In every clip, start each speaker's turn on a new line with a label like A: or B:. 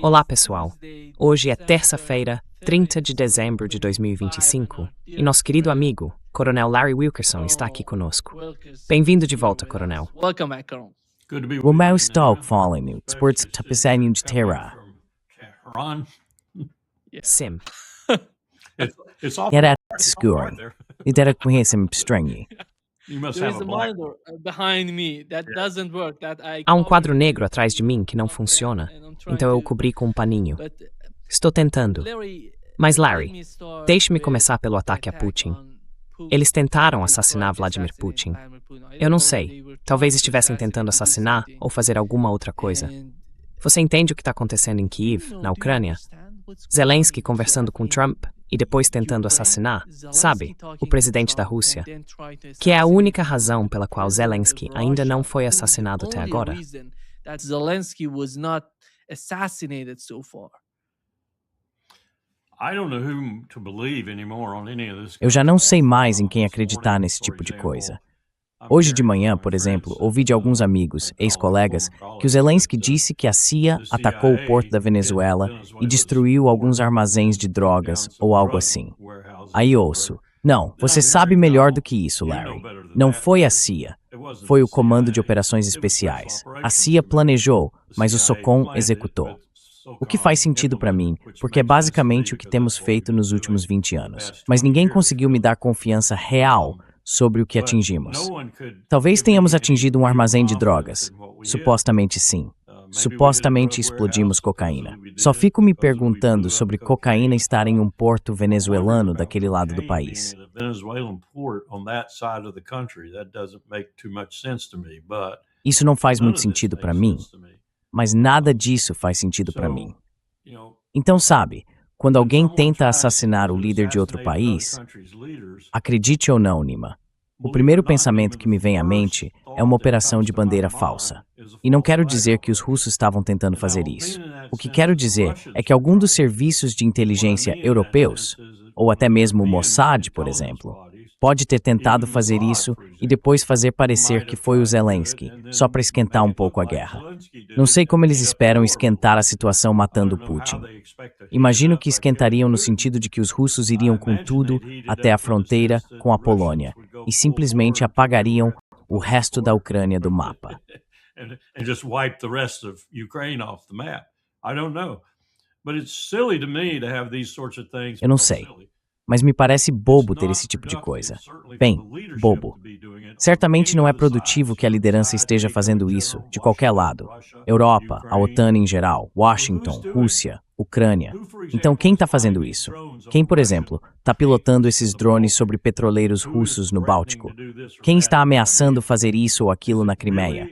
A: Olá, pessoal. Hoje é terça-feira, 30 de dezembro de 2025, e nosso querido amigo, Coronel Larry Wilkerson, está aqui conosco. Bem-vindo de volta, Coronel.
B: O meu estou falando sports tapisanho de terra.
A: Sim.
B: Era escuro. E era conhecem estranho.
A: Há um quadro negro atrás de mim que não funciona, então eu o cobri com um paninho. Estou tentando. Mas, Larry, deixe-me começar pelo ataque a Putin. Eles tentaram assassinar Vladimir Putin. Eu não sei, talvez estivessem tentando assassinar ou fazer alguma outra coisa. Você entende o que está acontecendo em Kiev, na Ucrânia? Zelensky conversando com Trump e depois tentando assassinar, sabe, o presidente da Rússia, que é a única razão pela qual Zelensky ainda não foi assassinado até agora.
B: Eu já não sei mais em quem acreditar nesse tipo de coisa. Hoje de manhã, por exemplo, ouvi de alguns amigos, ex-colegas, que o Zelensky disse que a CIA atacou o porto da Venezuela e destruiu alguns armazéns de drogas ou algo assim. Aí ouço, não, você sabe melhor do que isso, Larry. Não foi a CIA. Foi o Comando de Operações Especiais. A CIA planejou, mas o SOCOM executou. O que faz sentido para mim, porque é basicamente o que temos feito nos últimos 20 anos. Mas ninguém conseguiu me dar confiança real sobre o que atingimos. Talvez tenhamos atingido um armazém de drogas. Supostamente sim. Supostamente explodimos cocaína. Só fico me perguntando sobre cocaína estar em um porto venezuelano daquele lado do país. Isso não faz muito sentido para mim, mas nada disso faz sentido para mim. Então, sabe, quando alguém tenta assassinar o líder de outro país, acredite ou não, Nima, o primeiro pensamento que me vem à mente é uma operação de bandeira falsa. E não quero dizer que os russos estavam tentando fazer isso. O que quero dizer é que algum dos serviços de inteligência europeus, ou até mesmo o Mossad, por exemplo, pode ter tentado fazer isso e depois fazer parecer que foi o Zelensky, só para esquentar um pouco a guerra. Não sei como eles esperam esquentar a situação matando Putin. Imagino que esquentariam no sentido de que os russos iriam com tudo até a fronteira com a Polônia e simplesmente apagariam o resto da Ucrânia do mapa. Eu não sei, mas me parece bobo ter esse tipo de coisa. Bem, bobo. Certamente não é produtivo que a liderança esteja fazendo isso, de qualquer lado. Europa, a OTAN em geral, Washington, Rússia, Ucrânia. Então quem está fazendo isso? Quem, por exemplo, está pilotando esses drones sobre petroleiros russos no Báltico? Quem está ameaçando fazer isso ou aquilo na Crimeia?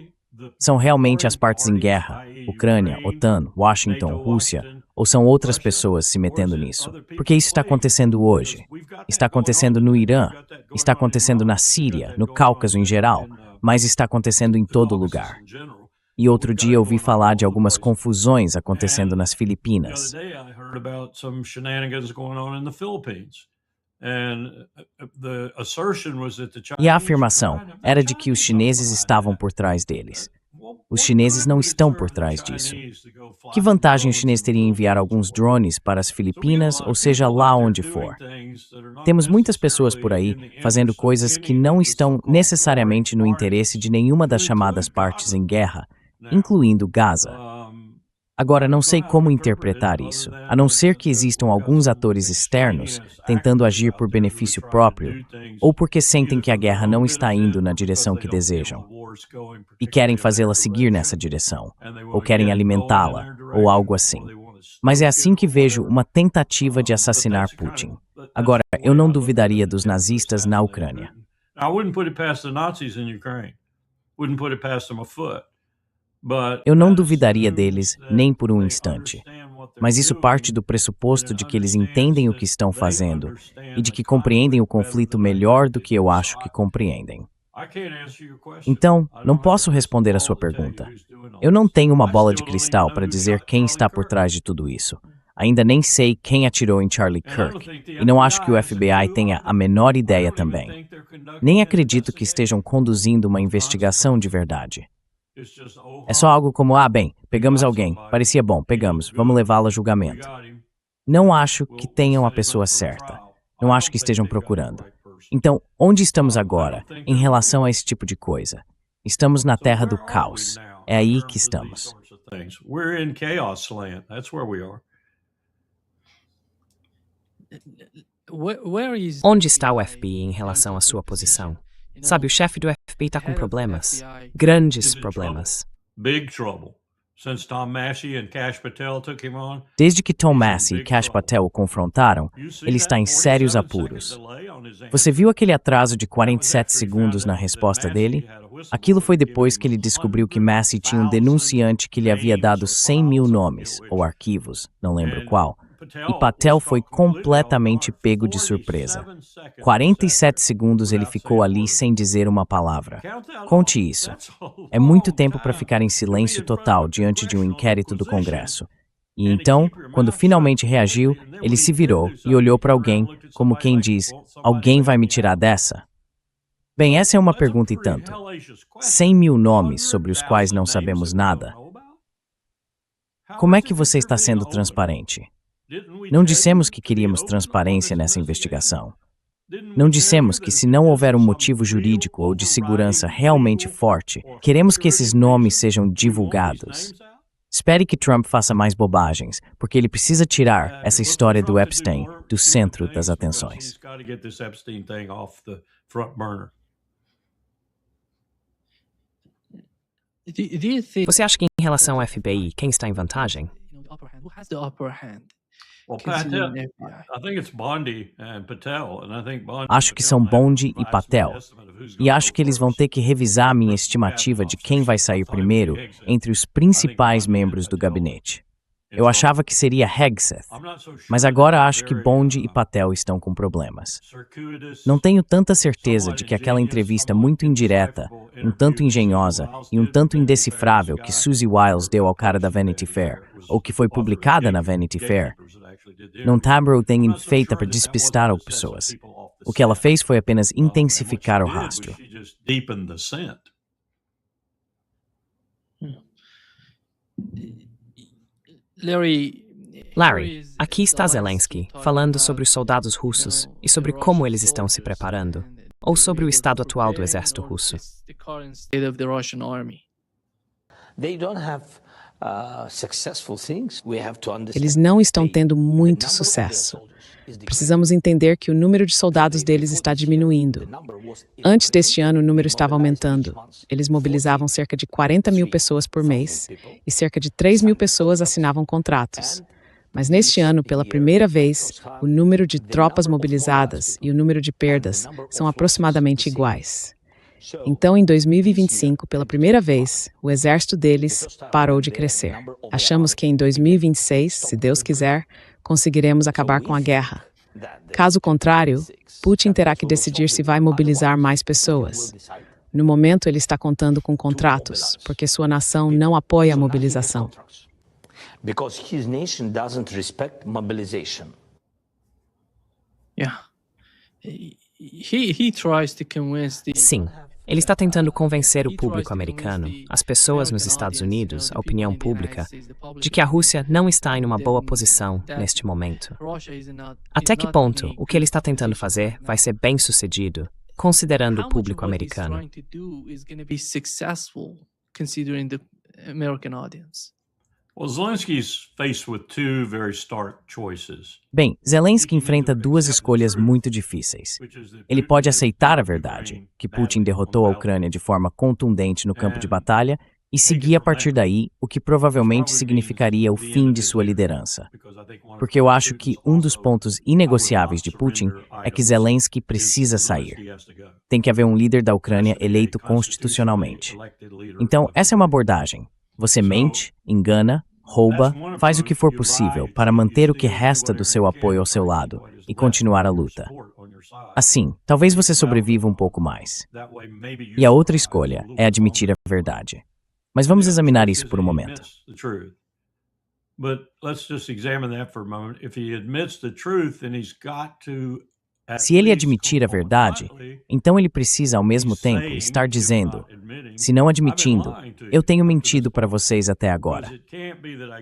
B: São realmente as partes em guerra, Ucrânia, OTAN, Washington, Rússia, ou são outras pessoas se metendo nisso? Porque isso está acontecendo hoje. Está acontecendo no Irã, está acontecendo na Síria, no Cáucaso em geral, mas está acontecendo em todo lugar. E outro dia ouvi falar de algumas confusões acontecendo nas Filipinas. E a afirmação era de que os chineses estavam por trás deles. Os chineses não estão por trás disso. Que vantagem o chinês teria em enviar alguns drones para as Filipinas, ou seja lá onde for? Temos muitas pessoas por aí fazendo coisas que não estão necessariamente no interesse de nenhuma das chamadas partes em guerra, incluindo Gaza. Agora, não sei como interpretar isso, a não ser que existam alguns atores externos tentando agir por benefício próprio ou porque sentem que a guerra não está indo na direção que desejam e querem fazê-la seguir nessa direção, ou querem alimentá-la, ou algo assim. Mas é assim que vejo uma tentativa de assassinar Putin. Agora, eu não duvidaria dos nazistas na Ucrânia. Eu não duvidaria deles nem por um instante. Mas isso parte do pressuposto de que eles entendem o que estão fazendo e de que compreendem o conflito melhor do que eu acho que compreendem. Então, não posso responder a sua pergunta. Eu não tenho uma bola de cristal para dizer quem está por trás de tudo isso. Ainda nem sei quem atirou em Charlie Kirk, e não acho que o FBI tenha a menor ideia também. Nem acredito que estejam conduzindo uma investigação de verdade. É só algo como, bem, pegamos alguém, parecia bom, pegamos, vamos levá-lo a julgamento. Não acho que tenham a pessoa certa. Não acho que estejam procurando. Então, onde estamos agora em relação a esse tipo de coisa? Estamos na terra do caos. É aí que estamos.
A: Onde está o FBI em relação à sua posição? Sabe, o chefe do FBI está com problemas. Grandes problemas.
B: Desde que Tom Massey e Kash Patel o confrontaram, ele está em sérios apuros. Você viu aquele atraso de 47 segundos na resposta dele? Aquilo foi depois que ele descobriu que Massey tinha um denunciante que lhe havia dado 100 mil nomes, ou arquivos, não lembro qual, e Patel foi completamente pego de surpresa. 47 segundos ele ficou ali sem dizer uma palavra. Conte isso. É muito tempo para ficar em silêncio total diante de um inquérito do Congresso. E então, quando finalmente reagiu, ele se virou e olhou para alguém, como quem diz, alguém vai me tirar dessa? Bem, essa é uma pergunta e tanto. 100 mil nomes sobre os quais não sabemos nada. Como é que você está sendo transparente? Não dissemos que queríamos transparência nessa investigação. Não dissemos que, se não houver um motivo jurídico ou de segurança realmente forte, queremos que esses nomes sejam divulgados. Espere que Trump faça mais bobagens, porque ele precisa tirar essa história do Epstein do centro das atenções.
A: Você acha que, em relação ao FBI, quem está em vantagem?
B: Acho que são Bondi e Patel, e acho que eles vão ter que revisar minha estimativa de quem vai sair primeiro entre os principais membros do gabinete. Eu achava que seria Hegseth, mas agora acho que Bondi e Patel estão com problemas. Não tenho tanta certeza de que aquela entrevista muito indireta, um tanto engenhosa e um tanto indecifrável que Susie Wiles deu ao cara da Vanity Fair, ou que foi publicada na Vanity Fair, não Tabro tem feita para despistar as pessoas. O que ela fez foi apenas intensificar o rastro.
A: Larry, aqui está Zelensky falando sobre os soldados russos e sobre como eles estão se preparando, ou sobre o estado atual do exército russo.
C: Eles não estão tendo muito sucesso. Precisamos entender que o número de soldados deles está diminuindo. Antes deste ano, o número estava aumentando. Eles mobilizavam cerca de 40 mil pessoas por mês e cerca de 3 mil pessoas assinavam contratos. Mas neste ano, pela primeira vez, o número de tropas mobilizadas e o número de perdas são aproximadamente iguais. Então, em 2025, pela primeira vez, o exército deles parou de crescer. Achamos que em 2026, se Deus quiser, conseguiremos acabar com a guerra. Caso contrário, Putin terá que decidir se vai mobilizar mais pessoas. No momento, ele está contando com contratos, porque sua nação não apoia a mobilização.
A: Sim, ele está tentando convencer o público americano, as pessoas nos Estados Unidos, a opinião pública, de que a Rússia não está em uma boa posição neste momento. Até que ponto o que ele está tentando fazer vai ser bem sucedido, considerando o público americano?
B: Bem, Zelensky enfrenta duas escolhas muito difíceis. Ele pode aceitar a verdade, que Putin derrotou a Ucrânia de forma contundente no campo de batalha, e seguir a partir daí, o que provavelmente significaria o fim de sua liderança. Porque eu acho que um dos pontos inegociáveis de Putin é que Zelensky precisa sair. Tem que haver um líder da Ucrânia eleito constitucionalmente. Então, essa é uma abordagem. Você mente, engana, rouba, faz o que for possível para manter o que resta do seu apoio ao seu lado e continuar a luta. Assim, talvez você sobreviva um pouco mais. E a outra escolha é admitir a verdade. Mas vamos examinar isso por um momento.
D: But let's just examine that for a moment. If he admits the truth, then he's got to
B: Se ele admitir a verdade, então ele precisa ao mesmo tempo estar dizendo, se não admitindo, eu tenho mentido para vocês até agora.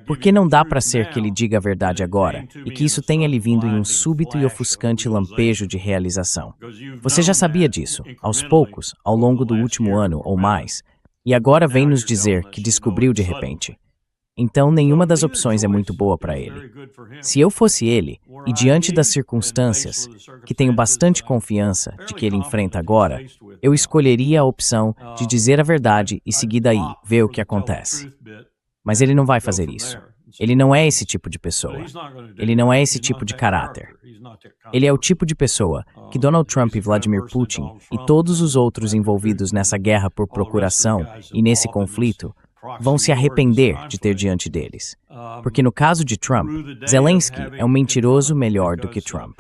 B: Porque não dá para ser que ele diga a verdade agora e que isso tenha lhe vindo em um súbito e ofuscante lampejo de realização. Você já sabia disso, aos poucos, ao longo do último ano ou mais, e agora vem nos dizer que descobriu de repente. Então, nenhuma das opções é muito boa para ele. Se eu fosse ele, e diante das circunstâncias, que tenho bastante confiança de que ele enfrenta agora, eu escolheria a opção de dizer a verdade e seguir daí, ver o que acontece. Mas ele não vai fazer isso. Ele não é esse tipo de pessoa. Ele não é esse tipo de caráter. Ele é o tipo de pessoa que Donald Trump e Vladimir Putin e todos os outros envolvidos nessa guerra por procuração e nesse conflito vão se arrepender de ter diante deles. Porque no caso de Trump, Zelensky é um mentiroso melhor do que Trump.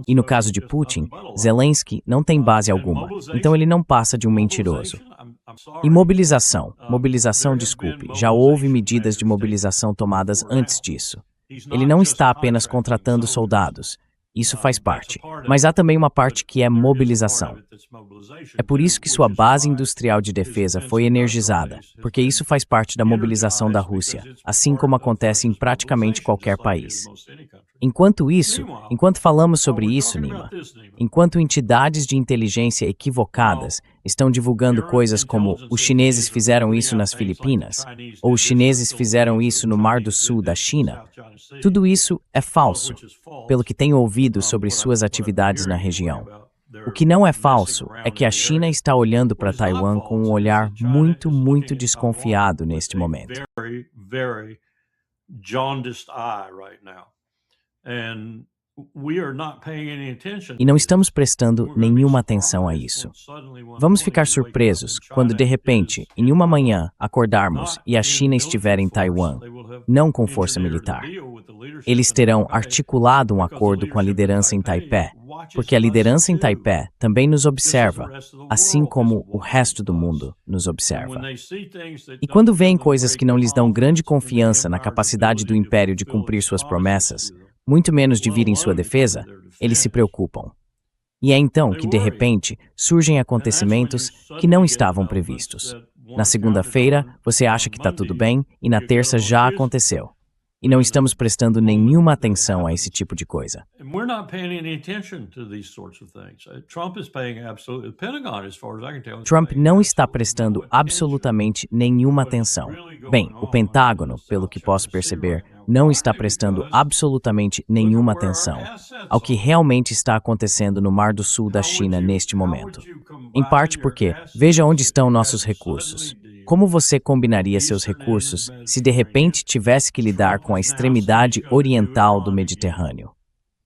B: E no caso de Putin, Zelensky não tem base alguma, então ele não passa de um mentiroso. E mobilização, desculpe, já houve medidas de mobilização tomadas antes disso. Ele não está apenas contratando soldados. Isso faz parte. Mas há também uma parte que é mobilização. É por isso que sua base industrial de defesa foi energizada, porque isso faz parte da mobilização da Rússia, assim como acontece em praticamente qualquer país. Enquanto falamos sobre isso, Nima, enquanto entidades de inteligência equivocadas estão divulgando coisas como os chineses fizeram isso nas Filipinas, ou os chineses fizeram isso no Mar do Sul da China, tudo isso é falso, pelo que tenho ouvido sobre suas atividades na região. O que não é falso é que a China está olhando para Taiwan com um olhar muito, muito desconfiado neste momento. E não estamos prestando nenhuma atenção a isso. Vamos ficar surpresos quando, de repente, em uma manhã, acordarmos e a China estiver em Taiwan, não com força militar. Eles terão articulado um acordo com a liderança em Taipei, porque a liderança em Taipei também nos observa, assim como o resto do mundo nos observa. E quando veem coisas que não lhes dão grande confiança na capacidade do império de cumprir suas promessas, muito menos de vir em sua defesa, eles se preocupam. E é então que, de repente, surgem acontecimentos que não estavam previstos. Na segunda-feira, você acha que está tudo bem, e na terça já aconteceu. E não estamos prestando nenhuma atenção a esse tipo de coisa. Trump não está prestando absolutamente nenhuma atenção. Bem, o Pentágono, pelo que posso perceber, não está prestando absolutamente nenhuma atenção ao que realmente está acontecendo no Mar do Sul da China neste momento. Em parte porque, veja onde estão nossos recursos. Como você combinaria seus recursos se de repente tivesse que lidar com a extremidade oriental do Mediterrâneo?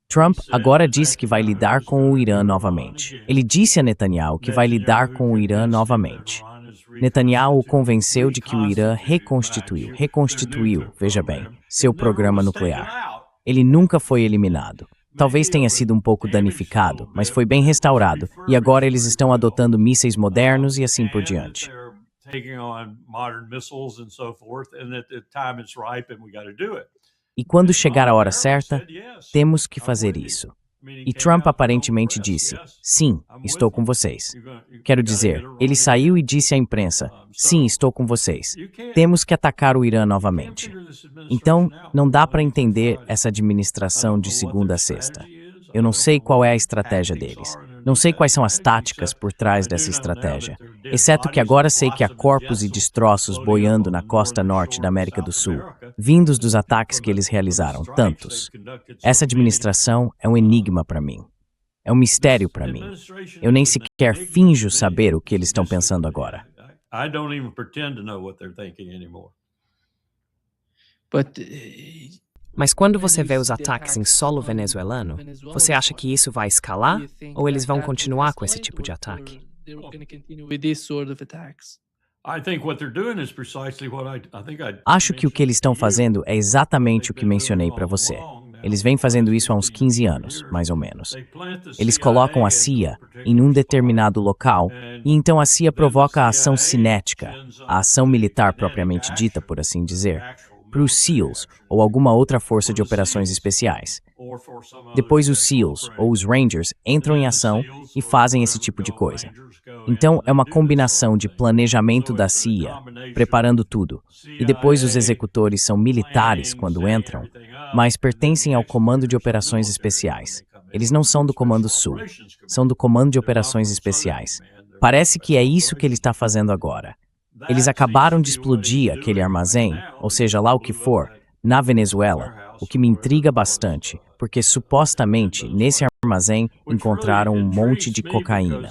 B: Trump agora disse que vai lidar com o Irã novamente. Ele disse a Netanyahu que vai lidar com o Irã novamente. Netanyahu o convenceu de que o Irã reconstituiu, veja bem, seu programa nuclear. Ele nunca foi eliminado. Talvez tenha sido um pouco danificado, mas foi bem restaurado, e agora eles estão adotando mísseis modernos e assim por diante. E quando chegar a hora certa, temos que fazer isso. E Trump aparentemente disse, sim, estou com vocês. Quero dizer, ele saiu e disse à imprensa, sim, estou com vocês. Temos que atacar o Irã novamente. Então, não dá para entender essa administração de segunda a sexta. Eu não sei qual é a estratégia deles. Não sei quais são as táticas por trás dessa estratégia, exceto que agora sei que há corpos e destroços boiando na costa norte da América do Sul, vindos dos ataques que eles realizaram, tantos. Essa administração é um enigma para mim. É um mistério para mim. Eu nem sequer finjo saber o que eles estão pensando agora.
A: Mas quando você vê os ataques em solo venezuelano, você acha que isso vai escalar ou eles vão continuar com esse tipo de ataque?
B: Acho que o que eles estão fazendo é exatamente o que mencionei para você. Eles vêm fazendo isso há uns 15 anos, mais ou menos. Eles colocam a CIA em um determinado local E então a CIA provoca a ação cinética, a ação militar propriamente dita, por assim dizer, para os SEALs ou alguma outra força de operações especiais. Depois os SEALs ou os Rangers entram em ação e fazem esse tipo de coisa. Então é uma combinação de planejamento da CIA, preparando tudo, e depois os executores são militares quando entram, mas pertencem ao Comando de Operações Especiais. Eles não são do Comando Sul, são do Comando de Operações Especiais. Parece que é isso que ele está fazendo agora. Eles acabaram de explodir aquele armazém, ou seja lá o que for, na Venezuela, o que me intriga bastante, porque supostamente nesse armazém encontraram um monte de cocaína.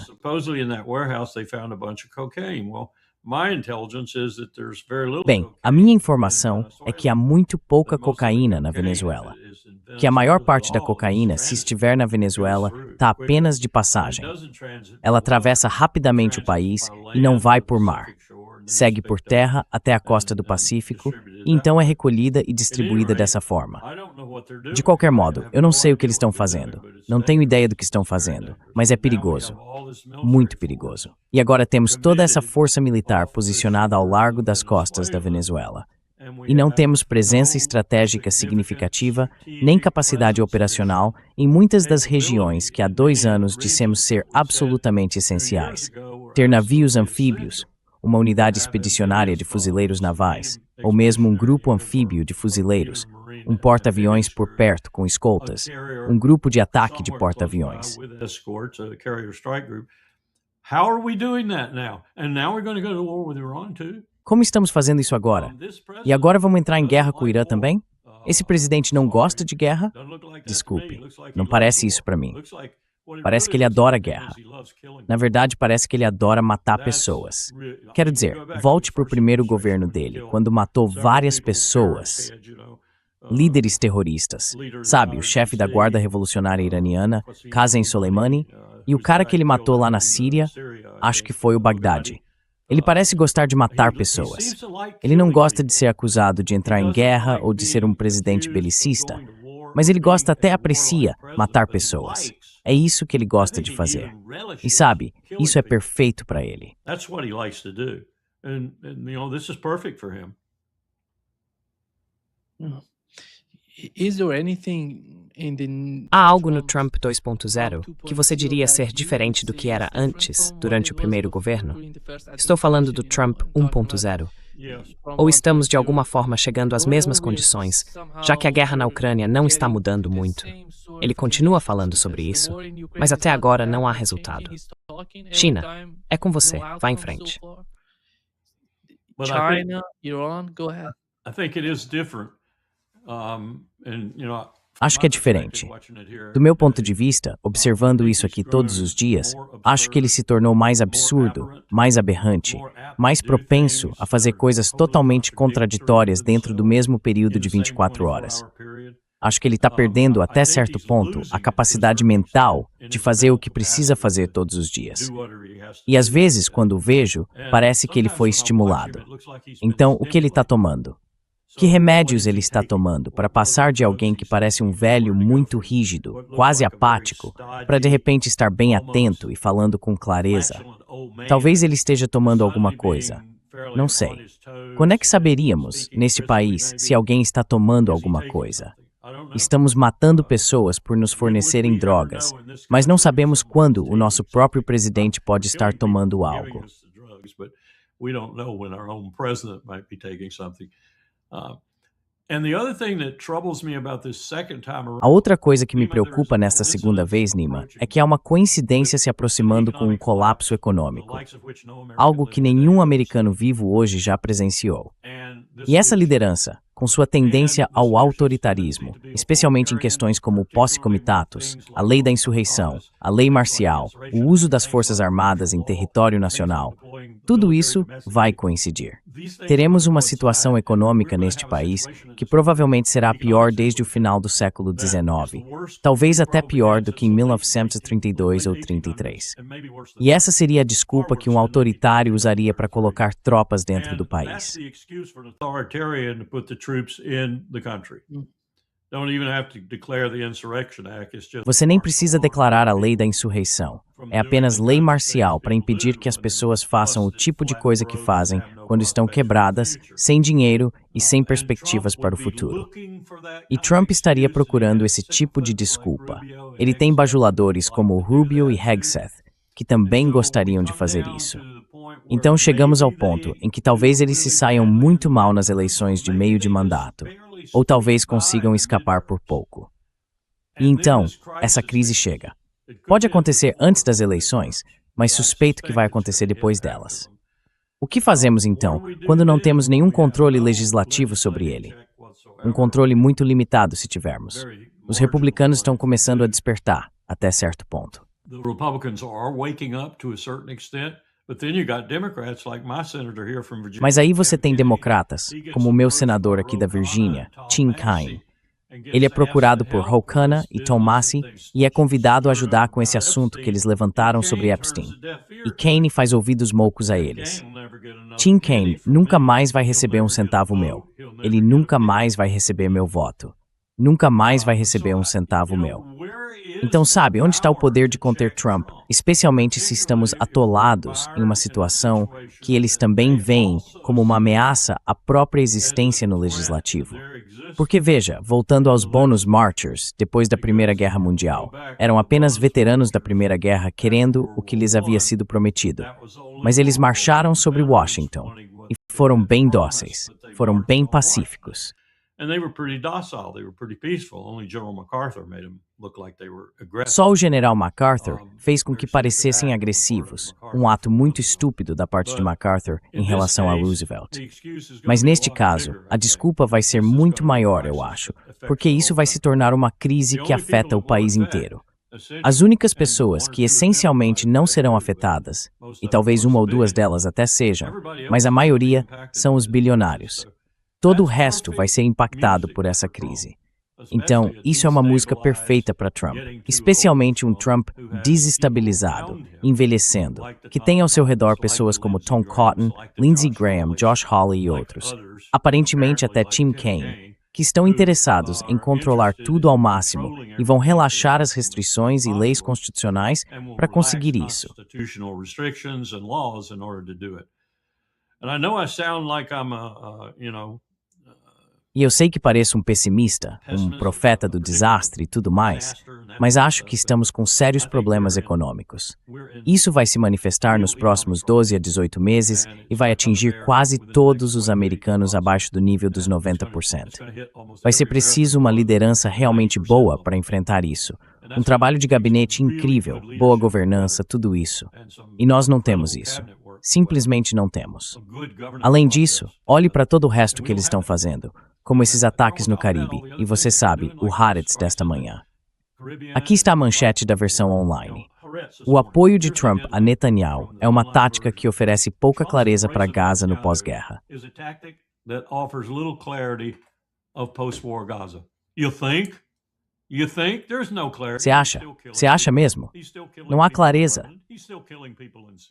B: Bem, a minha informação é que há muito pouca cocaína na Venezuela. Que a maior parte da cocaína, se estiver na Venezuela, está apenas de passagem. Ela atravessa rapidamente o país e não vai por mar. Segue por terra até a costa do Pacífico e então é recolhida e distribuída dessa forma. De qualquer modo, eu não sei o que eles estão fazendo. Não tenho ideia do que estão fazendo, mas é perigoso. Muito perigoso. E agora temos toda essa força militar posicionada ao largo das costas da Venezuela. E não temos presença estratégica significativa, nem capacidade operacional em muitas das regiões que há 2 anos dissemos ser absolutamente essenciais. Ter navios anfíbios, uma unidade expedicionária de fuzileiros navais, ou mesmo um grupo anfíbio de fuzileiros, um porta-aviões por perto com escoltas, um grupo de ataque de porta-aviões. Como estamos fazendo isso agora? E agora vamos entrar em guerra com o Irã também? Esse presidente não gosta de guerra? Desculpe, não parece isso para mim. Parece que ele adora guerra. Na verdade, parece que ele adora matar pessoas. Quero dizer, volte para o primeiro governo dele, quando matou várias pessoas, líderes terroristas. Sabe, o chefe da Guarda Revolucionária Iraniana, Qasem Soleimani, e o cara que ele matou lá na Síria, acho que foi o Baghdadi. Ele parece gostar de matar pessoas. Ele não gosta de ser acusado de entrar em guerra ou de ser um presidente belicista, mas ele gosta até aprecia matar pessoas. É isso que ele gosta de fazer. E sabe, isso é perfeito para ele.
A: Há algo no Trump 2.0 que você diria ser diferente do que era antes, durante o primeiro governo? Estou falando do Trump 1.0. Ou estamos de alguma forma chegando às mesmas condições, já que a guerra na Ucrânia não está mudando muito? Ele continua falando sobre isso, mas até agora não há resultado. China, é com você, vá em frente.
D: China, Iran, go ahead.
B: Acho que é diferente. Do meu ponto de vista, observando isso aqui todos os dias, acho que ele se tornou mais absurdo, mais aberrante, mais propenso a fazer coisas totalmente contraditórias dentro do mesmo período de 24 horas. Acho que ele está perdendo, até certo ponto, a capacidade mental de fazer o que precisa fazer todos os dias. E às vezes, quando o vejo, parece que ele foi estimulado. Então, o que ele está tomando? Que remédios ele está tomando para passar de alguém que parece um velho muito rígido, quase apático, para de repente estar bem atento e falando com clareza? Talvez ele esteja tomando alguma coisa. Não sei. Quando é que saberíamos, neste país, se alguém está tomando alguma coisa? Estamos matando pessoas por nos fornecerem drogas, mas não sabemos quando o nosso próprio presidente pode estar tomando algo. A outra coisa que me preocupa nesta segunda vez, Nima, é que há uma coincidência se aproximando com um colapso econômico, algo que nenhum americano vivo hoje já presenciou. E essa liderança, com sua tendência ao autoritarismo, especialmente em questões como o posse comitatus, a lei da insurreição, a lei marcial, o uso das forças armadas em território nacional, tudo isso vai coincidir. Teremos uma situação econômica neste país que provavelmente será a pior desde o final do século XIX, talvez até pior do que em 1932 ou 33. E essa seria a desculpa que um autoritário usaria para colocar tropas dentro do país. Você nem precisa declarar a lei da insurreição. é apenas lei marcial para impedir que as pessoas façam o tipo de coisa que fazem quando estão quebradas, sem dinheiro e sem perspectivas para o futuro. E Trump estaria procurando esse tipo de desculpa. Ele tem bajuladores como Rubio e Hegseth, que também gostariam de fazer isso. Então chegamos ao ponto em que talvez eles se saiam muito mal nas eleições de meio de mandato, ou talvez consigam escapar por pouco. E então, essa crise chega. Pode acontecer antes das eleições, mas suspeito que vai acontecer depois delas. O que fazemos então, quando não temos nenhum controle legislativo sobre ele? Um controle muito limitado, se tivermos. Os republicanos estão começando a despertar, até certo ponto. Mas aí você tem democratas, como o meu senador aqui da Virgínia, Tim Kaine. Ele é procurado por Ro Khanna e Tom Massie e é convidado a ajudar com esse assunto que eles levantaram sobre Epstein. E Kaine faz ouvidos moucos a eles. Tim Kaine nunca mais vai receber um centavo meu. Ele nunca mais vai receber meu voto. Nunca mais vai receber um centavo meu. Então, sabe, onde está o poder de conter Trump? Especialmente se estamos atolados em uma situação que eles também veem como uma ameaça à própria existência no legislativo. Porque veja, voltando aos Bonus Marchers, depois da Primeira Guerra Mundial, eram apenas veteranos da Primeira Guerra querendo o que lhes havia sido prometido. Mas eles marcharam sobre Washington e foram bem dóceis, foram bem pacíficos. Só o general MacArthur fez com que parecessem agressivos, um ato muito estúpido da parte de MacArthur em relação a Roosevelt. Mas neste caso, a desculpa vai ser muito maior, eu acho, porque isso vai se tornar uma crise que afeta o país inteiro. As únicas pessoas que essencialmente não serão afetadas, e talvez uma ou duas delas até sejam, mas a maioria são os bilionários. Todo o resto vai ser impactado por essa crise. Então, isso é uma música perfeita para Trump, especialmente um Trump desestabilizado, envelhecendo, que tem ao seu redor pessoas como Tom Cotton, Lindsey Graham, Josh Hawley e outros, aparentemente até Tim Kaine, que estão interessados em controlar tudo ao máximo e vão relaxar as restrições e leis constitucionais para conseguir isso. E eu sei que pareço um pessimista, um profeta do desastre e tudo mais, mas acho que estamos com sérios problemas econômicos. Isso vai se manifestar nos próximos 12 a 18 meses e vai atingir quase todos os americanos abaixo do nível dos 90%. Vai ser preciso uma liderança realmente boa para enfrentar isso. Um trabalho de gabinete incrível, boa governança, tudo isso. E nós não temos isso. Simplesmente não temos. Além disso, olhe para todo o resto que eles estão fazendo, como esses ataques no Caribe, e você sabe, o Haaretz desta manhã. Aqui está a manchete da versão online. O apoio de Trump a Netanyahu é uma tática que oferece pouca clareza para Gaza no pós-guerra. Você acha? Você acha mesmo? Não há clareza.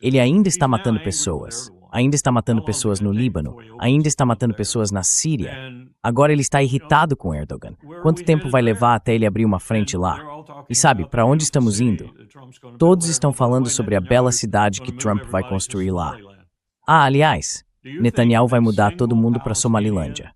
B: Ele ainda está matando pessoas. Ainda está matando pessoas no Líbano. Ainda está matando pessoas na Síria. Agora ele está irritado com Erdogan. Quanto tempo vai levar até ele abrir uma frente lá? E sabe, para onde estamos indo? Todos estão falando sobre a bela cidade que Trump vai construir lá. Ah, aliás, Netanyahu vai mudar todo mundo para Somalilândia.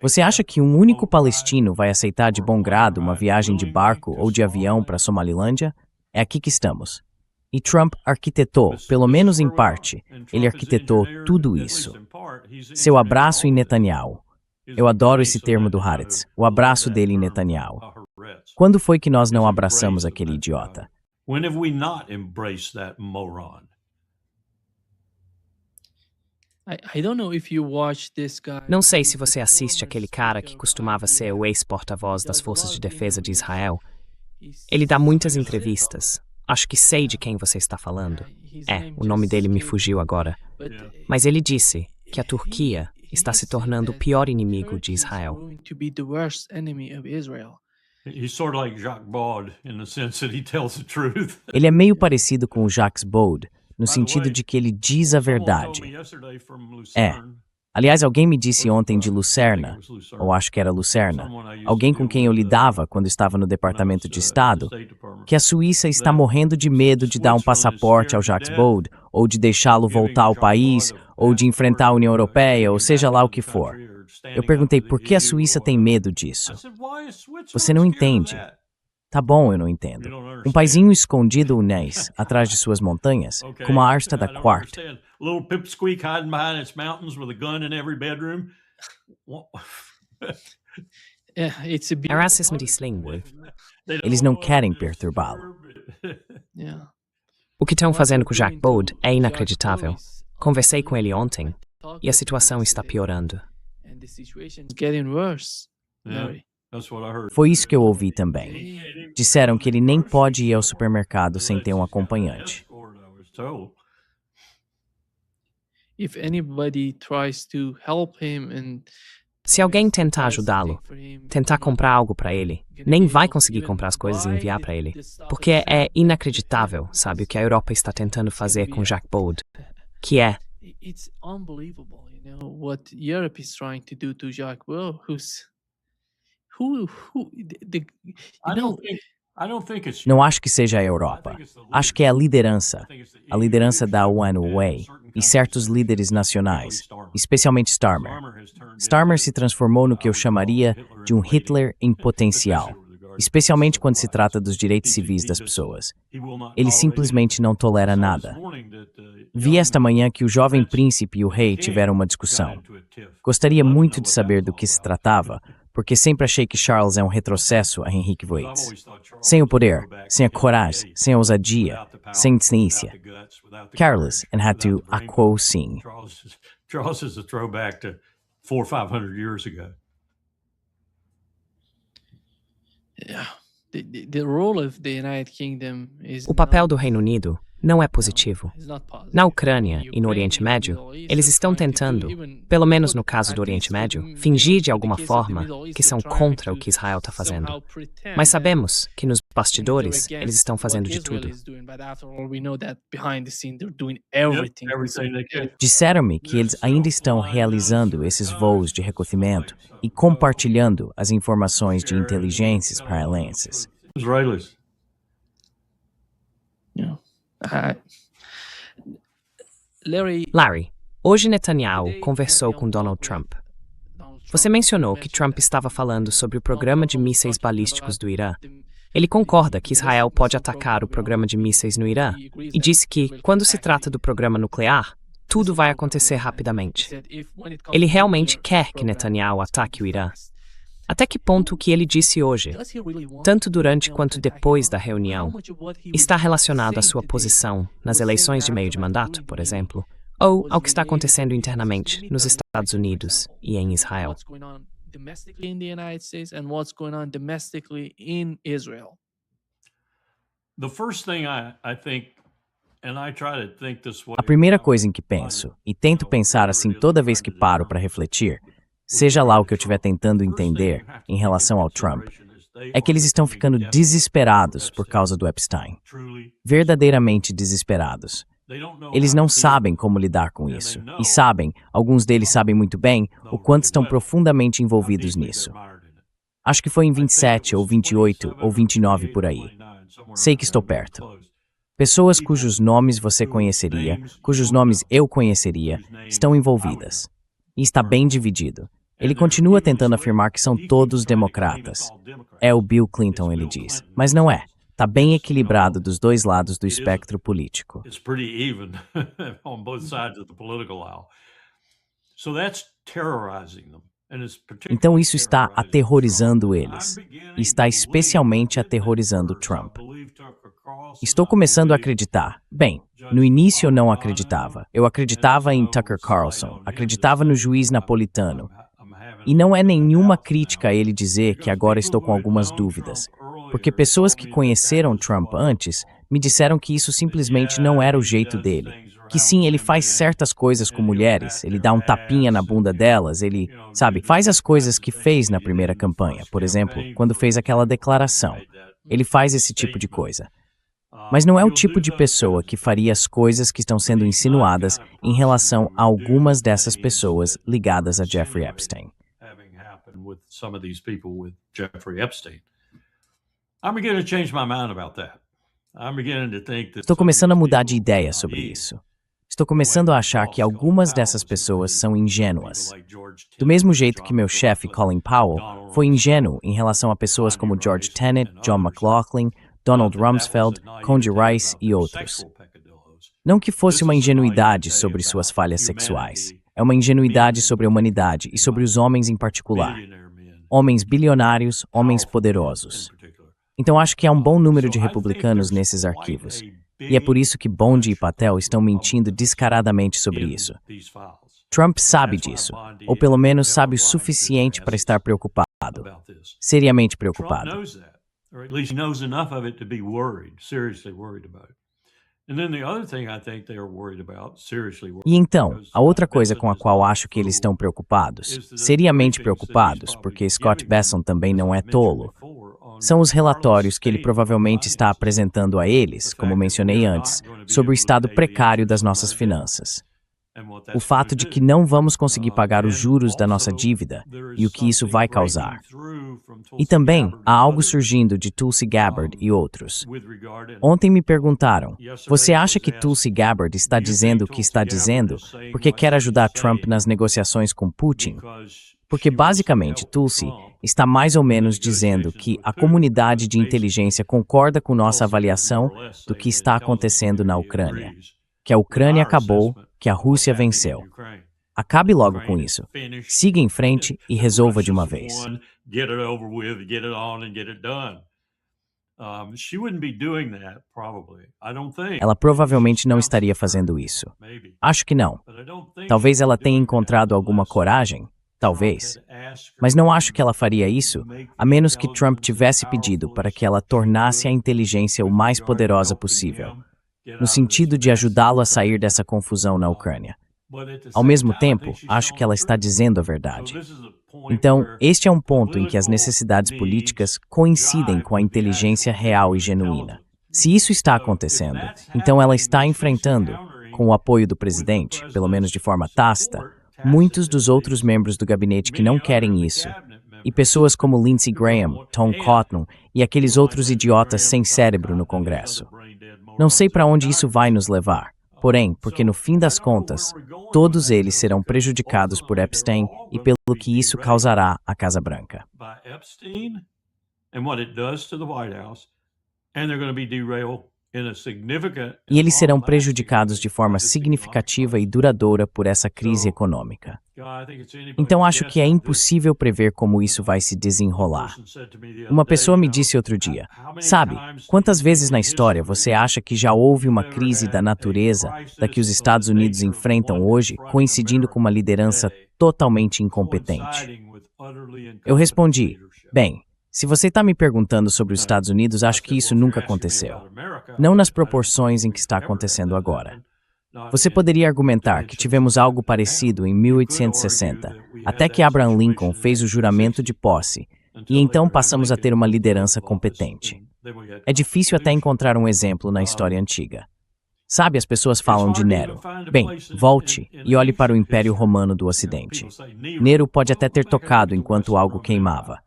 B: Você acha que um único palestino vai aceitar de bom grado uma viagem de barco ou de avião para Somalilândia? É aqui que estamos. E Trump arquitetou, pelo menos em parte, ele arquitetou tudo isso. Seu abraço em Netanyahu. Eu adoro esse termo do Haaretz, o abraço dele em Netanyahu. Quando foi que nós não abraçamos aquele idiota?
A: Não sei se você assiste aquele cara que costumava ser o ex-porta-voz das Forças de Defesa de Israel. Ele dá muitas entrevistas. Acho que sei de quem você está falando. O nome dele me fugiu agora. Mas ele disse que a Turquia está se tornando o pior inimigo de Israel.
B: Ele é meio parecido com o Jacques Bode, no sentido de que ele diz a verdade. Aliás, alguém me disse ontem de Lucerna, ou acho que era Lucerna, alguém com quem eu lidava quando estava no Departamento de Estado, que a Suíça está morrendo de medo de dar um passaporte ao Jacques Bode, ou de deixá-lo voltar ao país, ou de enfrentar a União Europeia, ou seja lá o que for. Eu perguntei por que a Suíça tem medo disso. Você não entende. Tá bom, eu não entendo. Um paizinho escondido unês, atrás de suas montanhas, como a Arsta da Quart.
E: Little pipsqueak hiding behind its mountains with a gun in every bedroom.
D: Yeah, it's a
A: Erasmus de Slingwood.
B: Eles não querem perturbá-lo.
D: Yeah.
A: O que estão fazendo com o Jacques Bode é inacreditável. Conversei com ele ontem e a situação está piorando.
D: And the situation is getting worse.
E: Yeah.
D: Larry.
E: That's what I heard.
B: Foi isso que eu ouvi também. Disseram que ele nem pode ir ao supermercado sem ter um acompanhante.
E: I was told.
D: If anybody tries to help him and
A: Se alguém tentar ajudá-lo, tentar comprar algo para ele, nem vai conseguir comprar as coisas e enviar para ele. Porque é inacreditável, sabe, o que a Europa está tentando fazer com Jacques Bode. Que é,
D: it's unbelievable, what Europe is trying to do to Jacques Bode,
E: I don't think it's
B: Não acho que seja a Europa. Acho que é a liderança da UNWA e certos líderes nacionais, especialmente Starmer. Starmer se transformou no que eu chamaria de um Hitler em potencial, especialmente quando se trata dos direitos civis das pessoas. Ele simplesmente não tolera nada. Vi esta manhã que o jovem príncipe e o rei tiveram uma discussão. Gostaria muito de saber do que se tratava, porque sempre achei que Charles é um retrocesso a Henrique Waits. Sem o poder, sem a coragem, sem a ousadia, sem ciência. Careless and had to aquo sing.
E: Charles is a throwback to 400 or 500 years ago.
D: Yeah. The role of the United Kingdom is
A: o papel do Reino Unido não é positivo. Na Ucrânia e no Oriente Médio, eles estão tentando, pelo menos no caso do Oriente Médio, fingir de alguma forma que são contra o que Israel está fazendo. Mas sabemos que nos bastidores eles estão fazendo de tudo.
B: Disseram-me que eles ainda estão realizando esses voos de recolhimento e compartilhando as informações de inteligência israelenses.
E: Israelis.
A: Larry, hoje Netanyahu conversou com Donald Trump. Você mencionou que Trump estava falando sobre o programa de mísseis balísticos do Irã. Ele concorda que Israel pode atacar o programa de mísseis no Irã e disse que, quando se trata do programa nuclear, tudo vai acontecer rapidamente. Ele realmente quer que Netanyahu ataque o Irã. Até que ponto o que ele disse hoje, tanto durante quanto depois da reunião, está relacionado à sua posição nas eleições de meio de mandato, por exemplo, ou ao que está acontecendo internamente nos Estados Unidos e em Israel?
B: A primeira coisa em que penso, e tento pensar assim toda vez que paro para refletir, seja lá o que eu estiver tentando entender em relação ao Trump, é que eles estão ficando desesperados por causa do Epstein. Verdadeiramente desesperados. Eles não sabem como lidar com isso. E sabem, alguns deles sabem muito bem, o quanto estão profundamente envolvidos nisso. Acho que foi em 27, ou 28, ou 29 por aí. Sei que estou perto. Pessoas cujos nomes você conheceria, cujos nomes eu conheceria, estão envolvidas. E está bem dividido. Ele continua tentando afirmar que são todos democratas. É o Bill Clinton, ele diz. Mas não é. Está bem equilibrado dos dois lados do espectro político. Então isso está aterrorizando eles. E está especialmente aterrorizando Trump. Estou começando a acreditar. Bem, no início eu não acreditava. Eu acreditava em Tucker Carlson, acreditava no juiz napolitano. E não é nenhuma crítica a ele dizer que agora estou com algumas dúvidas. Porque pessoas que conheceram Trump antes me disseram que isso simplesmente não era o jeito dele. Que sim, ele faz certas coisas com mulheres, ele dá um tapinha na bunda delas, ele, sabe, faz as coisas que fez na primeira campanha. Por exemplo, quando fez aquela declaração. Ele faz esse tipo de coisa. Mas não é o tipo de pessoa que faria as coisas que estão sendo insinuadas em relação a algumas dessas pessoas ligadas a Jeffrey Epstein. Estou começando a mudar de ideia sobre isso. Estou começando a achar que algumas dessas pessoas são ingênuas. Do mesmo jeito que meu chefe, Colin Powell, foi ingênuo em relação a pessoas como George Tenet, John McLaughlin, Donald Rumsfeld, Condi Rice e outros. Não que fosse uma ingenuidade sobre suas falhas sexuais. É uma ingenuidade sobre a humanidade e sobre os homens em particular. Homens bilionários, homens poderosos. Então acho que há um bom número de republicanos nesses arquivos. E é por isso que Bondi e Patel estão mentindo descaradamente sobre isso. Trump sabe disso, ou pelo menos sabe o suficiente para estar preocupado. Seriamente preocupado. E então, a outra coisa com a qual acho que eles estão preocupados, seriamente preocupados, porque Scott Bessent também não é tolo, são os relatórios que ele provavelmente está apresentando a eles, como mencionei antes, sobre o estado precário das nossas finanças. O fato de que não vamos conseguir pagar os juros da nossa dívida e o que isso vai causar. E também há algo surgindo de Tulsi Gabbard e outros. Ontem me perguntaram, você acha que Tulsi Gabbard está dizendo o que está dizendo porque quer ajudar Trump nas negociações com Putin? Porque basicamente Tulsi está mais ou menos dizendo que a comunidade de inteligência concorda com nossa avaliação do que está acontecendo na Ucrânia. Que a Ucrânia acabou, que a Rússia venceu. Acabe logo com isso. Siga em frente e resolva de uma vez. Ela provavelmente não estaria fazendo isso. Acho que não. Talvez ela tenha encontrado alguma coragem. Talvez. Mas não acho que ela faria isso, a menos que Trump tivesse pedido para que ela tornasse a inteligência o mais poderosa possível, no sentido de ajudá-lo a sair dessa confusão na Ucrânia. Ao mesmo tempo, acho que ela está dizendo a verdade. Então, este é um ponto em que as necessidades políticas coincidem com a inteligência real e genuína. Se isso está acontecendo, então ela está enfrentando, com o apoio do presidente, pelo menos de forma tácita, muitos dos outros membros do gabinete que não querem isso, e pessoas como Lindsey Graham, Tom Cotton e aqueles outros idiotas sem cérebro no Congresso. Não sei para onde isso vai nos levar, porém, porque no fim das contas, todos eles serão prejudicados por Epstein e pelo que isso causará à Casa Branca. E eles serão prejudicados de forma significativa e duradoura por essa crise econômica. Então acho que é impossível prever como isso vai se desenrolar. Uma pessoa me disse outro dia, sabe, quantas vezes na história você acha que já houve uma crise da natureza da que os Estados Unidos enfrentam hoje, coincidindo com uma liderança totalmente incompetente? Eu respondi, bem, se você está me perguntando sobre os Estados Unidos, acho que isso nunca aconteceu. Não nas proporções em que está acontecendo agora. Você poderia argumentar que tivemos algo parecido em 1860, até que Abraham Lincoln fez o juramento de posse, e então passamos a ter uma liderança competente. É difícil até encontrar um exemplo na história antiga. Sabe, as pessoas falam de Nero. Bem, volte e olhe para o Império Romano do Ocidente. Nero pode até ter tocado enquanto algo queimava.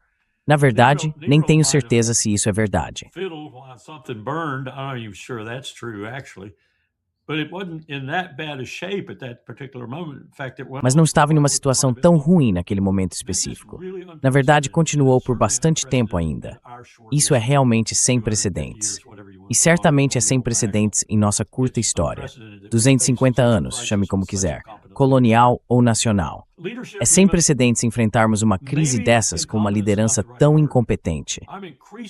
B: Na verdade, nem tenho certeza se isso é verdade. Mas não estava em uma situação tão ruim naquele momento específico. Na verdade, continuou por bastante tempo ainda. Isso é realmente sem precedentes. E certamente é sem precedentes em nossa curta história. 250 anos, chame como quiser, colonial ou nacional. É sem precedentes enfrentarmos uma crise dessas com uma liderança tão incompetente.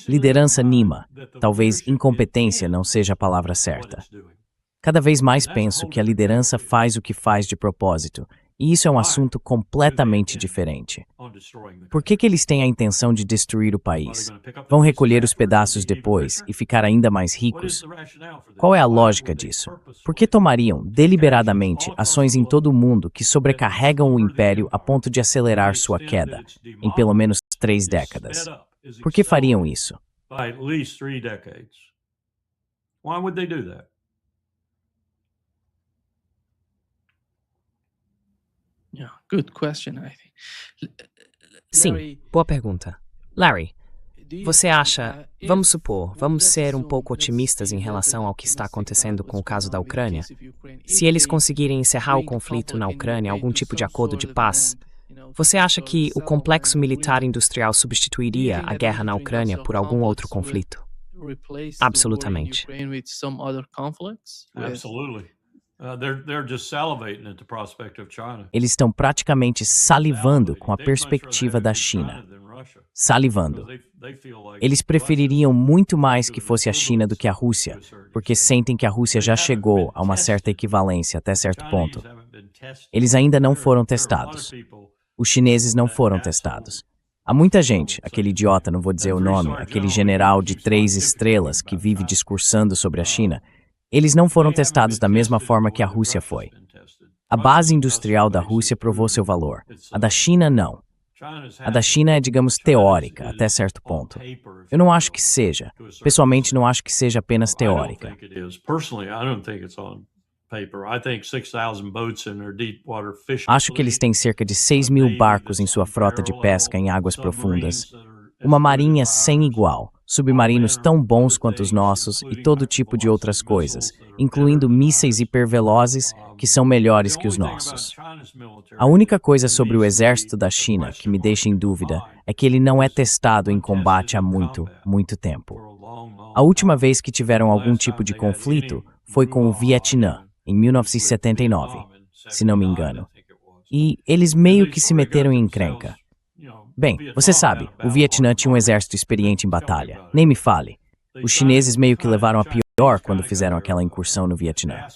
B: Liderança Nima. Talvez incompetência não seja a palavra certa. Cada vez mais penso que a liderança faz o que faz de propósito, e isso é um assunto completamente diferente. Por que eles têm a intenção de destruir o país? Vão recolher os pedaços depois e ficar ainda mais ricos? Qual é a lógica disso? Por que tomariam, deliberadamente, ações em todo o mundo que sobrecarregam o império a ponto de acelerar sua queda, em pelo menos 3 décadas? Por que fariam isso?
E: Why would they do that?
D: Yeah, good question, I think.
A: Sim, boa pergunta. Larry, você acha, vamos supor, vamos ser um pouco otimistas em relação ao que está acontecendo com o caso da Ucrânia? Se eles conseguirem encerrar o conflito na Ucrânia, algum tipo de acordo de paz, você acha que o complexo militar industrial substituiria a guerra na Ucrânia por algum outro conflito? Absolutamente.
E: Absolutely. They're just salivating at the prospect of China.
B: Eles estão praticamente salivando com a perspectiva da China. Salivando. Eles prefeririam muito mais que fosse a China do que a Rússia, porque sentem que a Rússia já chegou a uma certa equivalência até certo ponto. Eles ainda não foram testados. Os chineses não foram testados. Há muita gente, aquele idiota, não vou dizer o nome, aquele general de 3 estrelas que vive discursando sobre a China, eles não foram testados da mesma forma que a Rússia foi. A base industrial da Rússia provou seu valor. A da China, não. A da China é, digamos, teórica, até certo ponto. Eu não acho que seja. Pessoalmente, não acho que seja apenas teórica. Acho que eles têm cerca de 6.000 barcos em sua frota de pesca em águas profundas. Uma marinha sem igual, submarinos tão bons quanto os nossos e todo tipo de outras coisas, incluindo mísseis hipervelozes que são melhores que os nossos. A única coisa sobre o exército da China que me deixa em dúvida é que ele não é testado em combate há muito, muito tempo. A última vez que tiveram algum tipo de conflito foi com o Vietnã, em 1979, se não me engano. E eles meio que se meteram em encrenca. Bem, você sabe, o Vietnã tinha um exército experiente em batalha. Nem me fale. Os chineses meio que levaram a pior quando fizeram aquela incursão no Vietnã.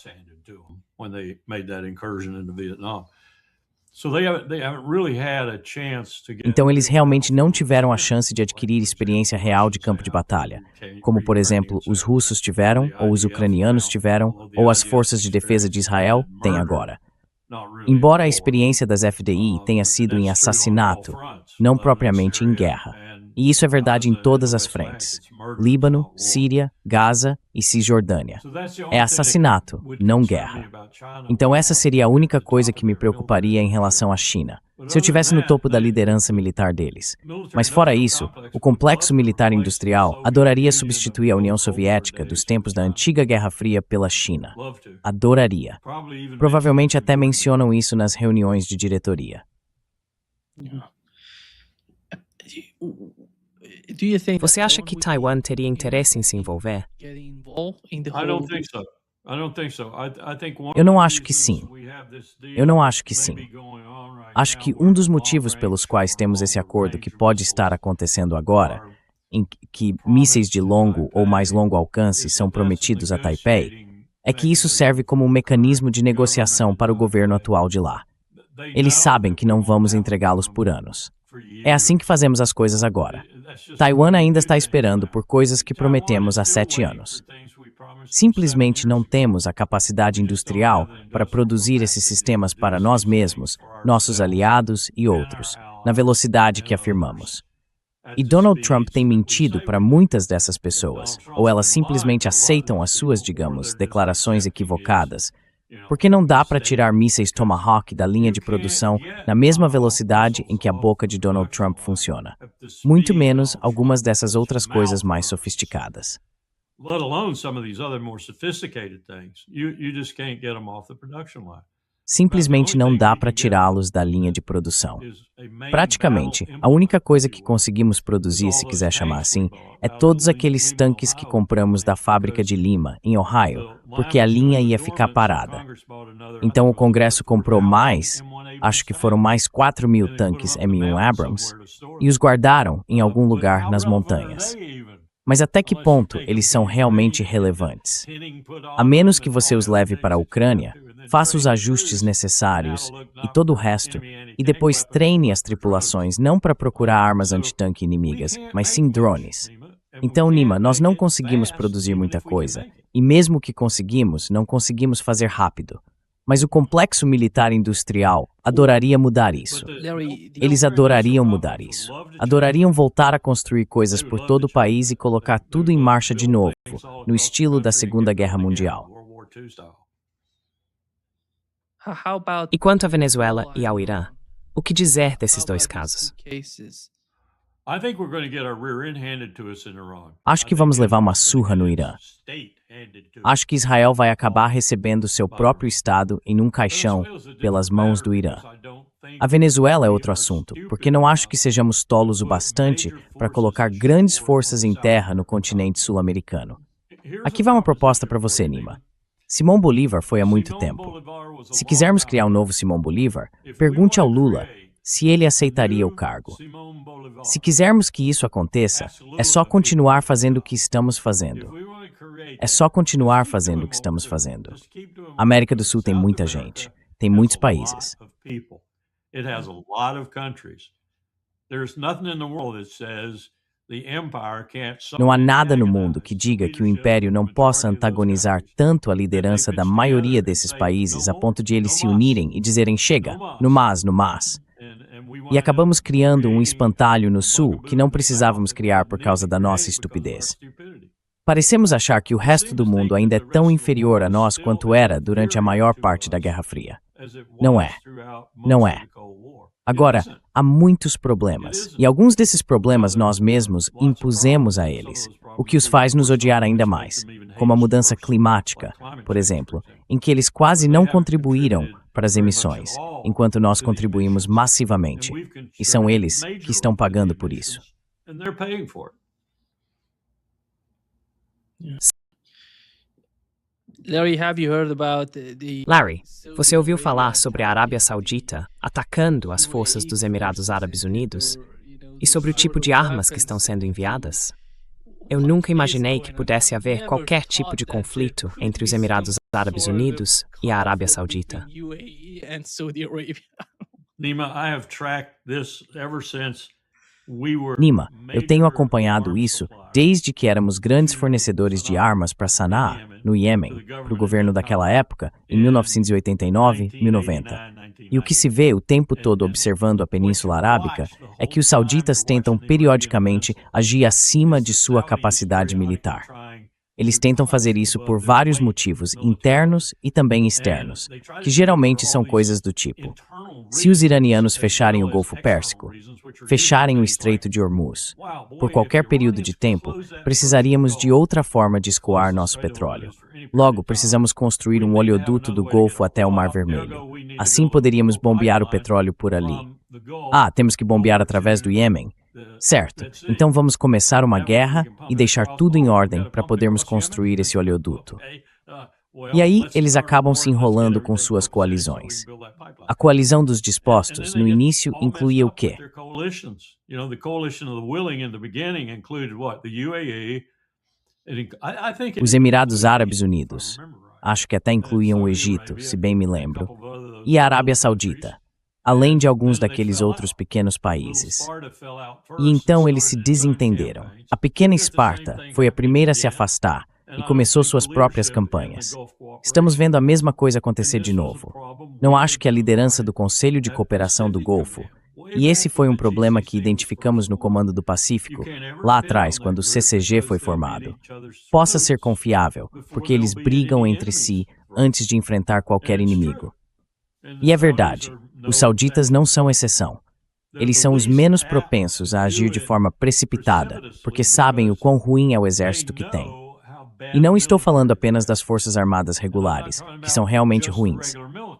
B: Então eles realmente não tiveram a chance de adquirir experiência real de campo de batalha, como por exemplo os russos tiveram, ou os ucranianos tiveram, ou as forças de defesa de Israel têm agora. Embora a experiência das FDI tenha sido em assassinato, não propriamente em guerra. E isso é verdade em todas as frentes. Líbano, Síria, Gaza e Cisjordânia. É assassinato, não guerra. Então essa seria a única coisa que me preocuparia em relação à China, se eu estivesse no topo da liderança militar deles. Mas fora isso, o complexo militar industrial adoraria substituir a União Soviética dos tempos da antiga Guerra Fria pela China. Adoraria. Provavelmente até mencionam isso nas reuniões de diretoria.
A: Você acha que Taiwan teria interesse em se envolver?
B: Eu não acho que sim. Eu não acho que sim. Acho que um dos motivos pelos quais temos esse acordo que pode estar acontecendo agora, em que mísseis de longo ou mais longo alcance são prometidos a Taipei, é que isso serve como um mecanismo de negociação para o governo atual de lá. Eles sabem que não vamos entregá-los por anos. É assim que fazemos as coisas agora. Taiwan ainda está esperando por coisas que prometemos há 7 anos. Simplesmente não temos a capacidade industrial para produzir esses sistemas para nós mesmos, nossos aliados e outros, na velocidade que afirmamos. E Donald Trump tem mentido para muitas dessas pessoas, ou elas simplesmente aceitam as suas, digamos, declarações equivocadas, porque não dá para tirar mísseis Tomahawk da linha de produção na mesma velocidade em que a boca de Donald Trump funciona. Muito menos algumas dessas outras coisas mais sofisticadas. Simplesmente não dá para tirá-los da linha de produção. Praticamente, a única coisa que conseguimos produzir, se quiser chamar assim, é todos aqueles tanques que compramos da fábrica de Lima, em Ohio, porque a linha ia ficar parada. Então o Congresso comprou mais, acho que foram mais 4.000 tanques M1 Abrams, e os guardaram em algum lugar nas montanhas. Mas até que ponto eles são realmente relevantes? A menos que você os leve para a Ucrânia, faça os ajustes necessários e todo o resto, e depois treine as tripulações não para procurar armas antitanque inimigas, mas sim drones. Então, Nima, nós não conseguimos produzir muita coisa, e mesmo que conseguimos, não conseguimos fazer rápido. Mas o complexo militar industrial adoraria mudar isso. Eles adorariam mudar isso. Adorariam voltar a construir coisas por todo o país e colocar tudo em marcha de novo, no estilo da Segunda Guerra Mundial.
A: E quanto à Venezuela e ao Irã, o que dizer desses dois casos?
B: Acho que vamos levar uma surra no Irã. Acho que Israel vai acabar recebendo seu próprio Estado em um caixão pelas mãos do Irã. A Venezuela é outro assunto, porque não acho que sejamos tolos o bastante para colocar grandes forças em terra no continente sul-americano. Aqui vai uma proposta para você, Nima. Simão Bolívar foi há muito tempo. Se quisermos criar um novo Simão Bolívar, pergunte ao Lula se ele aceitaria o cargo. Se quisermos que isso aconteça, é só continuar fazendo o que estamos fazendo. É só continuar fazendo o que estamos fazendo. A América do Sul tem muita gente, tem muitos países. Não há nada no mundo que diga que o império não possa antagonizar tanto a liderança da maioria desses países a ponto de eles se unirem e dizerem chega, no mas, no mas. E acabamos criando um espantalho no Sul que não precisávamos criar por causa da nossa estupidez. Parecemos achar que o resto do mundo ainda é tão inferior a nós quanto era durante a maior parte da Guerra Fria. Não é. Não é. Agora, há muitos problemas, e alguns desses problemas nós mesmos impusemos a eles, o que os faz nos odiar ainda mais, como a mudança climática, por exemplo, em que eles quase não contribuíram para as emissões, enquanto nós contribuímos massivamente, e são eles que estão pagando por isso.
A: Larry, você ouviu falar sobre a Arábia Saudita atacando as forças dos Emirados Árabes Unidos e sobre o tipo de armas que estão sendo enviadas? Eu nunca imaginei que pudesse haver qualquer tipo de conflito entre os Emirados Árabes Unidos e a Arábia Saudita.
B: Nima, eu tenho acompanhado isso desde que éramos grandes fornecedores de armas para Sanaa, no Iêmen, para o governo daquela época, em 1989, 1990. E o que se vê o tempo todo observando a Península Arábica é que os sauditas tentam periodicamente agir acima de sua capacidade militar. Eles tentam fazer isso por vários motivos internos e também externos, que geralmente são coisas do tipo: se os iranianos fecharem o Golfo Pérsico, fecharem o Estreito de Hormuz, por qualquer período de tempo, precisaríamos de outra forma de escoar nosso petróleo. Logo, precisamos construir um oleoduto do Golfo até o Mar Vermelho. Assim poderíamos bombear o petróleo por ali. Ah, temos que bombear através do Iêmen? Certo, então vamos começar uma guerra e deixar tudo em ordem para podermos construir esse oleoduto. E aí eles acabam se enrolando com suas coalizões. A coalizão dos dispostos, no início, incluía o quê? Os Emirados Árabes Unidos. Acho que até incluíam o Egito, se bem me lembro. E a Arábia Saudita, além de alguns daqueles outros pequenos países. E então eles se desentenderam. A pequena Esparta foi a primeira a se afastar e começou suas próprias campanhas. Estamos vendo a mesma coisa acontecer de novo. Não acho que a liderança do Conselho de Cooperação do Golfo, e esse foi um problema que identificamos no Comando do Pacífico, lá atrás, quando o CCG foi formado, possa ser confiável, porque eles brigam entre si antes de enfrentar qualquer inimigo. E é verdade, os sauditas não são exceção. Eles são os menos propensos a agir de forma precipitada, porque sabem o quão ruim é o exército que têm. E não estou falando apenas das Forças Armadas regulares, que são realmente ruins.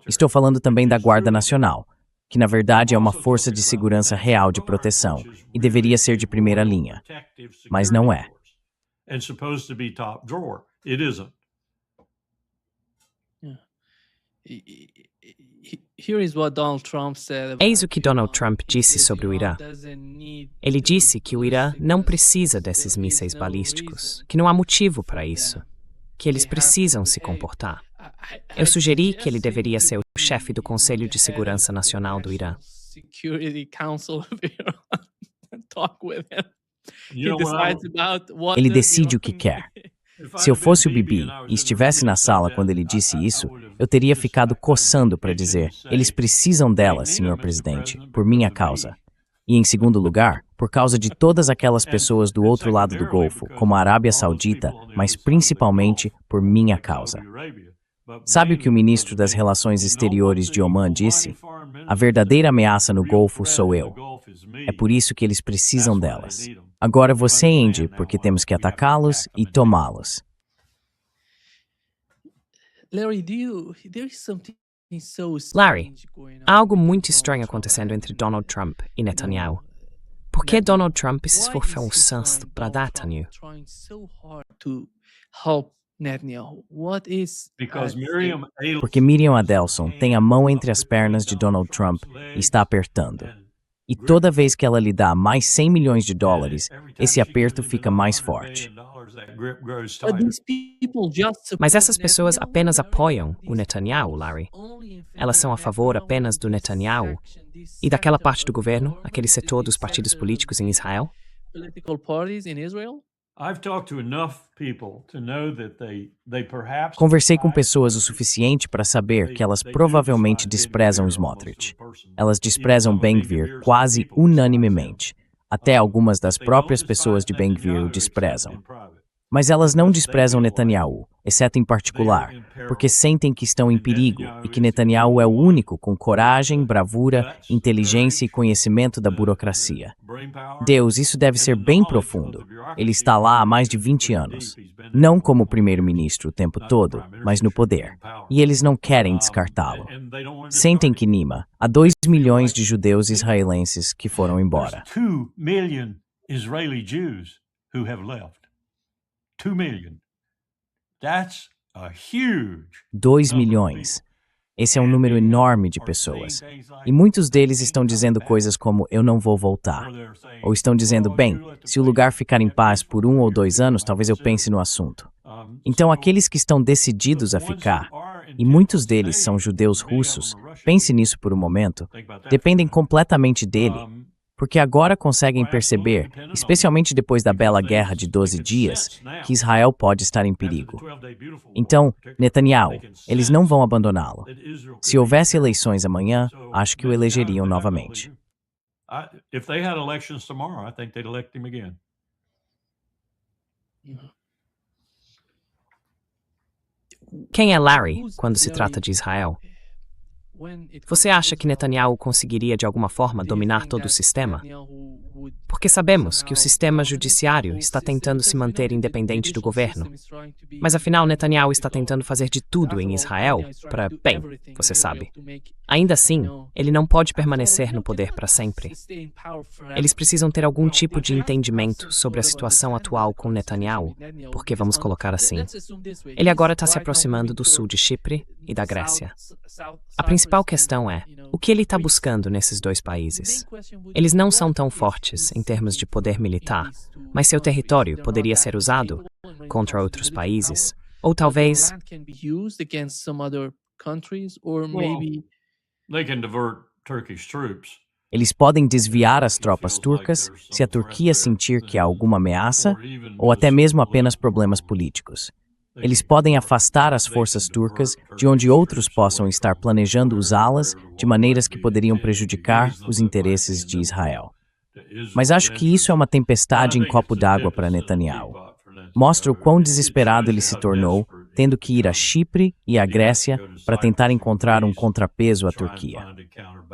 B: Estou falando também da Guarda Nacional, que na verdade é uma força de segurança real de proteção e deveria ser de primeira linha. Mas não é.
A: Eis o que Donald Trump disse sobre o Irã. Ele disse que o Irã não precisa desses mísseis balísticos, que não há motivo para isso, que eles precisam se comportar. Eu sugeri que ele deveria ser o chefe do Conselho de Segurança Nacional do Irã.
B: Ele decide o que quer. Se eu fosse o Bibi e estivesse na sala quando ele disse isso, eu teria ficado coçando para dizer: eles precisam dela, senhor presidente, por minha causa. E em segundo lugar, por causa de todas aquelas pessoas do outro lado do Golfo, como a Arábia Saudita, mas principalmente por minha causa. Sabe o que o ministro das Relações Exteriores de Omã disse? A verdadeira ameaça no Golfo sou eu. É por isso que eles precisam delas. Agora você entende porque temos que atacá-los e tomá-los.
A: Larry, há algo muito estranho acontecendo entre Donald Trump e Netanyahu. Por que Donald Trump se esforçou tanto para Netanyahu?
B: Porque Miriam Adelson tem a mão entre as pernas de Donald Trump e está apertando. E toda vez que ela lhe dá mais 100 milhões de dólares, esse aperto fica mais forte.
A: Mas essas pessoas apenas apoiam o Netanyahu, Larry. Elas são a favor apenas do Netanyahu e daquela parte do governo, aquele setor dos partidos políticos em Israel?
B: Conversei com pessoas o suficiente para saber que elas provavelmente desprezam Smotrich. Elas desprezam Ben-Gvir quase unanimemente. Até algumas das próprias pessoas de Ben-Gvir o desprezam. Mas elas não desprezam Netanyahu, exceto em particular, porque sentem que estão em perigo e que Netanyahu é o único com coragem, bravura, inteligência e conhecimento da burocracia. Deus, isso deve ser bem profundo. Ele está lá há mais de 20 anos. Não como primeiro-ministro o tempo todo, mas no poder. E eles não querem descartá-lo. Sentem que Nima, há 2 milhões de judeus israelenses que foram embora. 2 milhões. Esse é um número enorme de pessoas. E muitos deles estão dizendo coisas como, eu não vou voltar. Ou estão dizendo, bem, se o lugar ficar em paz por 1 ou 2 anos, talvez eu pense no assunto. Então, aqueles que estão decididos a ficar, e muitos deles são judeus russos, pense nisso por um momento, dependem completamente dele. Porque agora conseguem perceber, especialmente depois da bela guerra de 12 dias, que Israel pode estar em perigo. Então, Netanyahu, eles não vão abandoná-lo. Se houvesse eleições amanhã, acho que o elegeriam novamente.
A: Quem é Larry quando se trata de Israel? Você acha que Netanyahu conseguiria de alguma forma dominar todo o sistema? Porque sabemos que o sistema judiciário está tentando se manter independente do governo. Mas afinal, Netanyahu está tentando fazer de tudo em Israel para, bem, você sabe. Ainda assim, ele não pode permanecer no poder para sempre. Eles precisam ter algum tipo de entendimento sobre a situação atual com Netanyahu, porque vamos colocar assim. Ele agora está se aproximando do sul de Chipre e da Grécia. A principal questão é, o que ele está buscando nesses dois países? Eles não são tão fortes em termos de poder militar, mas seu território poderia ser usado contra outros países, ou talvez...
B: Eles podem desviar as tropas turcas se a Turquia sentir que há alguma ameaça, ou até mesmo apenas problemas políticos. Eles podem afastar as forças turcas de onde outros possam estar planejando usá-las de maneiras que poderiam prejudicar os interesses de Israel. Mas acho que isso é uma tempestade em copo d'água para Netanyahu. Mostra o quão desesperado ele se tornou, tendo que ir a Chipre e à Grécia para tentar encontrar um contrapeso à Turquia.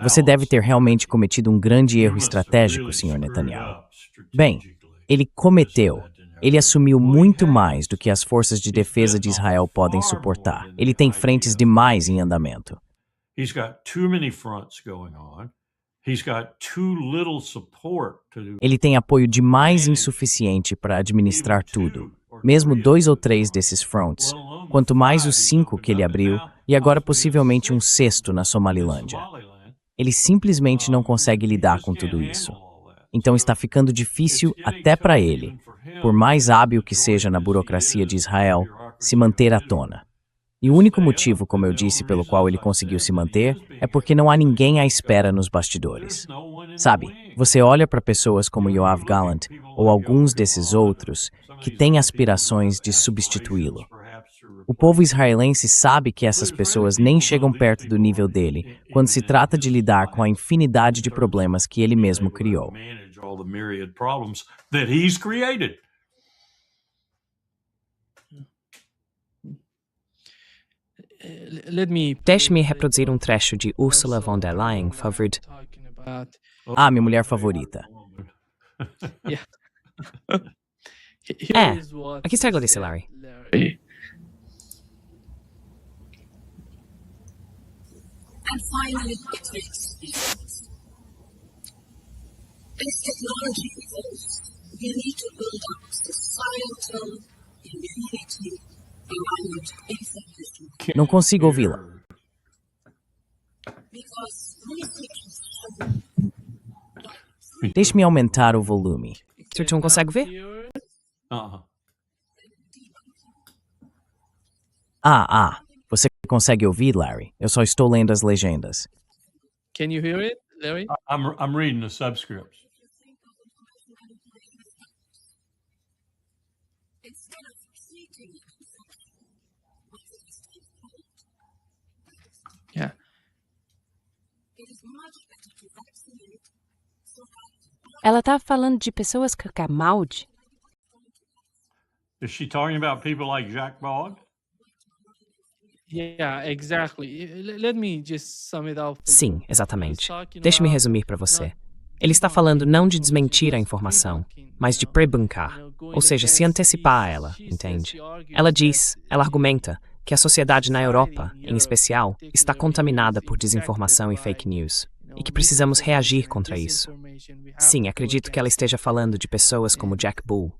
B: Você deve ter realmente cometido um grande erro estratégico, Sr. Netanyahu. Bem, ele cometeu. Ele assumiu muito mais do que as forças de defesa de Israel podem suportar. Ele tem frentes demais em andamento. Ele tem apoio demais insuficiente para administrar tudo. Mesmo 2 ou 3 desses fronts, quanto mais os 5 que ele abriu, e agora possivelmente um 6º na Somalilândia. Ele simplesmente não consegue lidar com tudo isso. Então está ficando difícil até para ele, por mais hábil que seja na burocracia de Israel, se manter à tona. E o único motivo, como eu disse, pelo qual ele conseguiu se manter, é porque não há ninguém à espera nos bastidores. Sabe, você olha para pessoas como Yoav Gallant ou alguns desses outros que têm aspirações de substituí-lo. O povo israelense sabe que essas pessoas nem chegam perto do nível dele quando se trata de lidar com a infinidade de problemas que ele mesmo criou.
A: Deixe-me reproduzir um trecho de Ursula von der Leyen, favor.
B: Ah, minha mulher favorita.
A: Aqui está a Gladice, Larry.
F: And finally, it makes difference. As technology evolves, we need to build up societal immunity around information.
B: Não consigo ouvi-la.
F: Because researchers have
B: Deixe-me aumentar o volume.
A: Você não consegue ver?
B: Você consegue ouvir, Larry? Eu só estou lendo as legendas.
D: Can you hear it, Larry?
E: I'm reading the subscripts.
F: instead of treating infection with a distinct cold,
D: Yeah.
F: it is much better to vaccinate so that
G: Ela tá falando de pessoas com camalde?
E: Is she talking about people like Jack Bogg?
D: Yeah, exactly. Let me just sum it up.
A: Sim, exatamente. Deixe-me resumir para você. Ele está falando não de desmentir a informação, mas de prebuncar, ou seja, se antecipar a ela, entende? Ela argumenta que a sociedade na Europa, em especial, está contaminada por desinformação e fake news, e que precisamos reagir contra isso. Sim, acredito que ela esteja falando de pessoas como Jack Bull.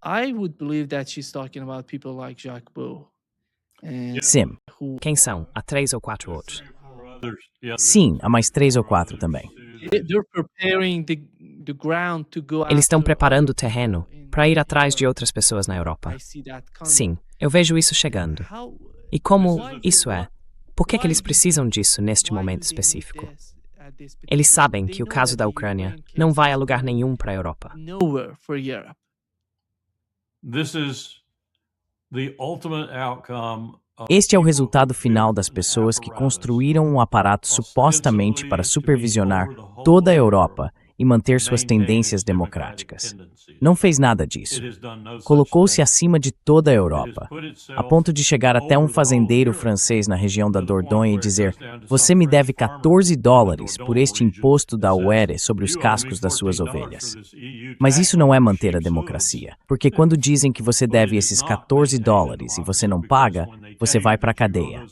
D: I would believe that she's talking about people like Jack Bull.
B: Sim.
A: Quem são? Há 3 ou 4 outros.
B: Sim, há mais 3 ou 4 também.
D: They're preparing the ground to go
A: Eles estão
D: after
A: preparando o terreno para ir atrás de outras pessoas na Europa.
D: I see that coming.
A: Sim, eu vejo isso chegando.
D: How-
A: E como isso é? Por que eles precisam disso neste momento específico? Eles sabem que o caso da Ucrânia não vai a lugar nenhum para a Europa.
D: Nowhere for Europe.
E: This is the ultimate outcome of
B: Este é o resultado final das pessoas que construíram um aparato supostamente para supervisionar toda a Europa e manter suas tendências democráticas. Não fez nada disso. Colocou-se acima de toda a Europa, a ponto de chegar até um fazendeiro francês na região da Dordogne e dizer: "Você me deve $14 por este imposto da UERE sobre os cascos das suas ovelhas." Mas isso não é manter a democracia, porque quando dizem que você deve esses $14 e você não paga, você vai para a cadeia.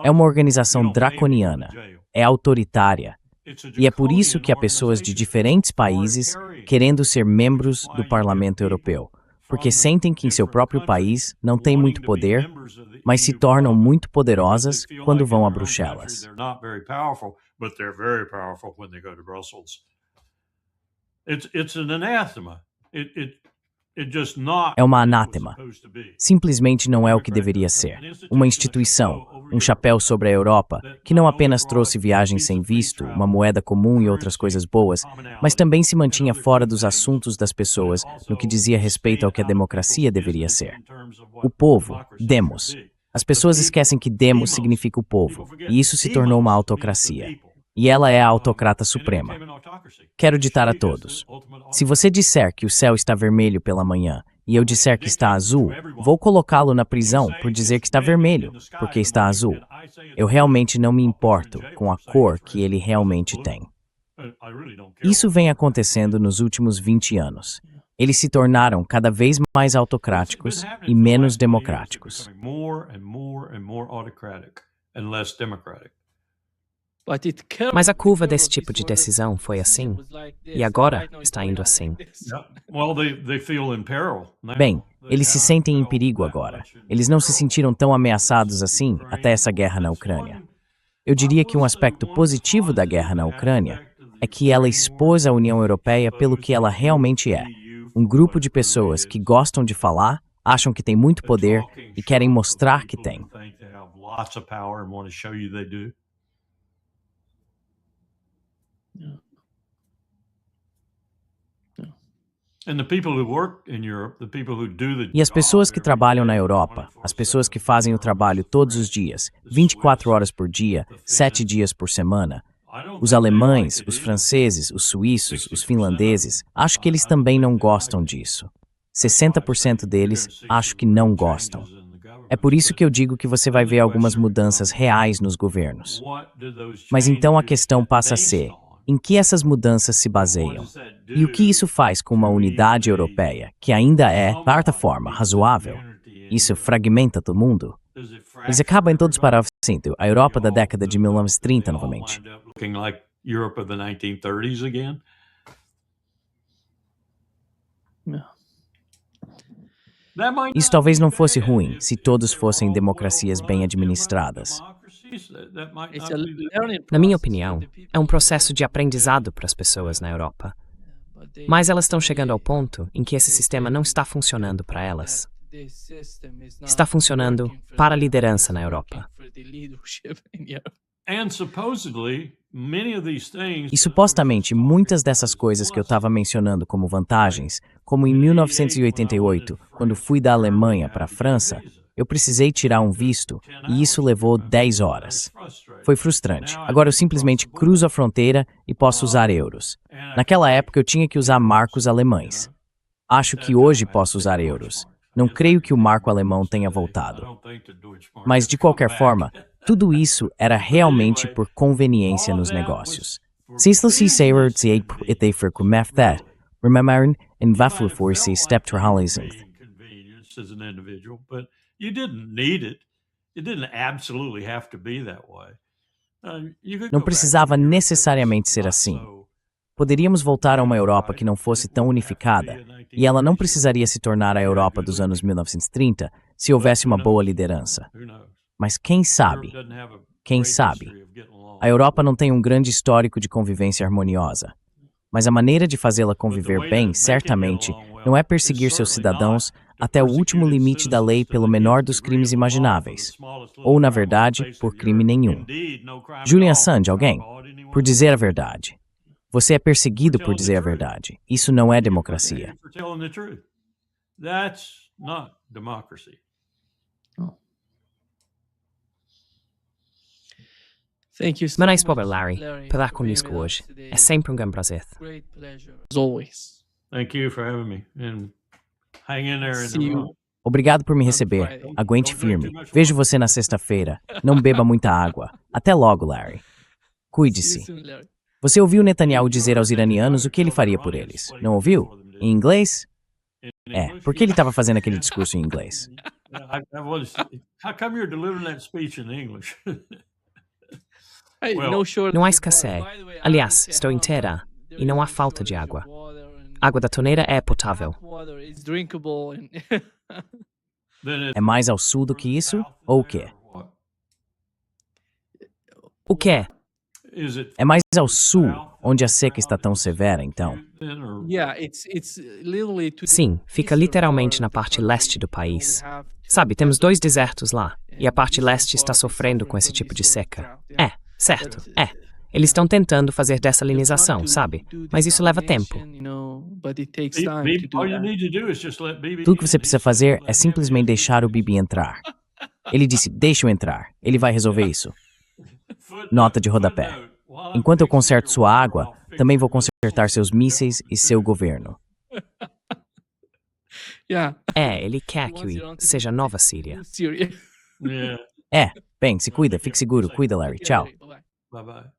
B: É uma organização draconiana, é autoritária. E é por isso que há pessoas de diferentes países querendo ser membros do Parlamento Europeu, porque sentem que em seu próprio país não têm muito poder, mas se tornam muito poderosas quando vão a Bruxelas.
E: They're not very powerful, but they're very powerful when they go to Brussels. It's an anathema. It just not
B: É uma
E: what it's
B: anátema.
E: supposed to be.
B: Simplesmente não é o que deveria ser. Uma instituição, um chapéu sobre a Europa, que não apenas trouxe viagens sem visto, uma moeda comum e outras coisas boas, mas também se mantinha fora dos assuntos das pessoas no que dizia respeito ao que a democracia deveria ser. O povo, demos. As pessoas esquecem que demos significa o povo, e isso se tornou uma autocracia. E ela é a autocrata suprema. Quero ditar a todos: se você disser que o céu está vermelho pela manhã e eu disser que está azul, vou colocá-lo na prisão por dizer que está vermelho, porque está azul. Eu realmente não me importo com a cor que ele realmente tem. Isso vem acontecendo nos últimos 20 anos. Eles se tornaram cada vez mais autocráticos e menos democráticos.
A: Mas a curva desse tipo de decisão foi assim, e agora está indo assim.
B: Bem, eles se sentem em perigo agora. Eles não se sentiram tão ameaçados assim até essa guerra na Ucrânia. Eu diria que um aspecto positivo da guerra na Ucrânia é que ela expôs a União Europeia pelo que ela realmente é: um grupo de pessoas que gostam de falar, acham que tem muito poder e querem mostrar que têm. E as pessoas que trabalham na Europa, as pessoas que fazem o trabalho todos os dias, 24 horas por dia, 7 dias por semana, os alemães, os franceses, os suíços, os finlandeses, acho que eles também não gostam disso. 60% deles acho que não gostam. É por isso que eu digo que você vai ver algumas mudanças reais nos governos. Mas então a questão passa a ser: em que essas mudanças se baseiam? E o que isso faz com uma unidade europeia, que ainda é, de certa forma, razoável? Isso fragmenta todo mundo? Eles acabam todos para a Europa da década de 1930 novamente. Isso talvez não fosse ruim se todos fossem democracias bem administradas.
A: Na minha opinião, é um processo de aprendizado para as pessoas na Europa. Mas elas estão chegando ao ponto em que esse sistema não está funcionando para elas. Está funcionando para a liderança na Europa.
B: E supostamente muitas dessas coisas que eu estava mencionando como vantagens, como em 1988, quando fui da Alemanha para a França, eu precisei tirar um visto e isso levou 10 horas. Foi frustrante. Agora eu simplesmente cruzo a fronteira e posso usar euros. Naquela época eu tinha que usar marcos alemães. Acho que hoje posso usar euros. Não creio que o marco alemão tenha voltado. Mas, de qualquer forma, tudo isso era realmente por conveniência nos negócios. Se se saber se é for comefter, remembering em vafur se step trahalizing. Não precisava necessariamente ser assim. Poderíamos voltar a uma Europa que não fosse tão unificada, e ela não precisaria se tornar a Europa dos anos 1930 se houvesse uma boa liderança. Mas quem sabe? Quem sabe? A Europa não tem um grande histórico de convivência harmoniosa. Mas a maneira de fazê-la conviver bem, certamente, não é perseguir seus cidadãos até o último limite da lei pelo menor dos crimes imagináveis. Ou, na verdade, por crime nenhum. Julian Assange, alguém? Por dizer a verdade. Você é perseguido por dizer a verdade. Isso não é democracia.
A: Marais pobre Larry, falar conosco hoje. É sempre um grande prazer.
D: As always.
E: Thank you for having me. And hang in there in
D: See
E: the
D: you.
E: room.
B: Obrigado por me receber. Aguente firme. Vejo você na sexta-feira. Não beba muita água. Até logo, Larry.
D: See you
B: Cuide-se.
D: soon, Larry.
B: Você ouviu Netanyahu dizer aos iranianos o que ele faria por eles? Não ouviu? Em inglês? É, por que ele estava fazendo aquele discurso em inglês?
E: How come you're delivering that speech in English?
D: Hey,
E: Well,
D: no shortage
A: Não há
D: of
A: escassez.
D: water. By the way, I
A: Aliás,
D: want to
A: estou
D: say
A: em
D: how
A: Teherã
D: there
A: e não há
D: is no
A: falta de
D: shortage
A: água.
D: of water and
A: Água da torneira é potável.
D: tap water is drinkable and
E: then it's
B: É mais ao sul do que isso? Ou o quê?
E: what?
A: O que é?
E: Is it
B: É mais ao sul, onde a seca está tão severa, então.
E: then or
D: yeah, it's literally to the
A: Sim, fica
D: eastern
A: literalmente
D: part
A: na
D: of the
A: parte
D: country.
A: leste do
D: So we
A: país.
D: have two
A: Sabe, temos
D: deserts
A: 2 desertos lá, e a
D: and
A: parte
D: the
A: leste
D: eastern
A: está
D: part is
A: sofrendo com
D: suffering
A: esse
D: from
A: tipo de
D: this sort of
A: seca.
D: drought, yeah.
A: É, certo,
D: But,
A: é. Eles estão tentando fazer dessa
D: they're trying
A: salinização,
D: to
A: sabe?
D: do
A: Mas isso leva tempo.
D: desalination, you know, but it takes
E: Bibi-
D: time to
E: all
D: do
E: you
D: that.
E: need to do is just let BB
B: Tudo que você
E: in.
B: precisa fazer é simplesmente deixar o Bibi entrar. Ele disse, deixa eu entrar. Ele vai resolver isso. Nota de rodapé. Enquanto eu conserto sua água, também vou consertar seus mísseis e seu governo.
D: Yeah.
A: É, ele quer que seja nova Síria.
D: Syria.
E: Yeah.
B: É, bem, se cuida, fique seguro, cuida, Larry. Tchau.
D: Bye-bye.
E: Bye bye.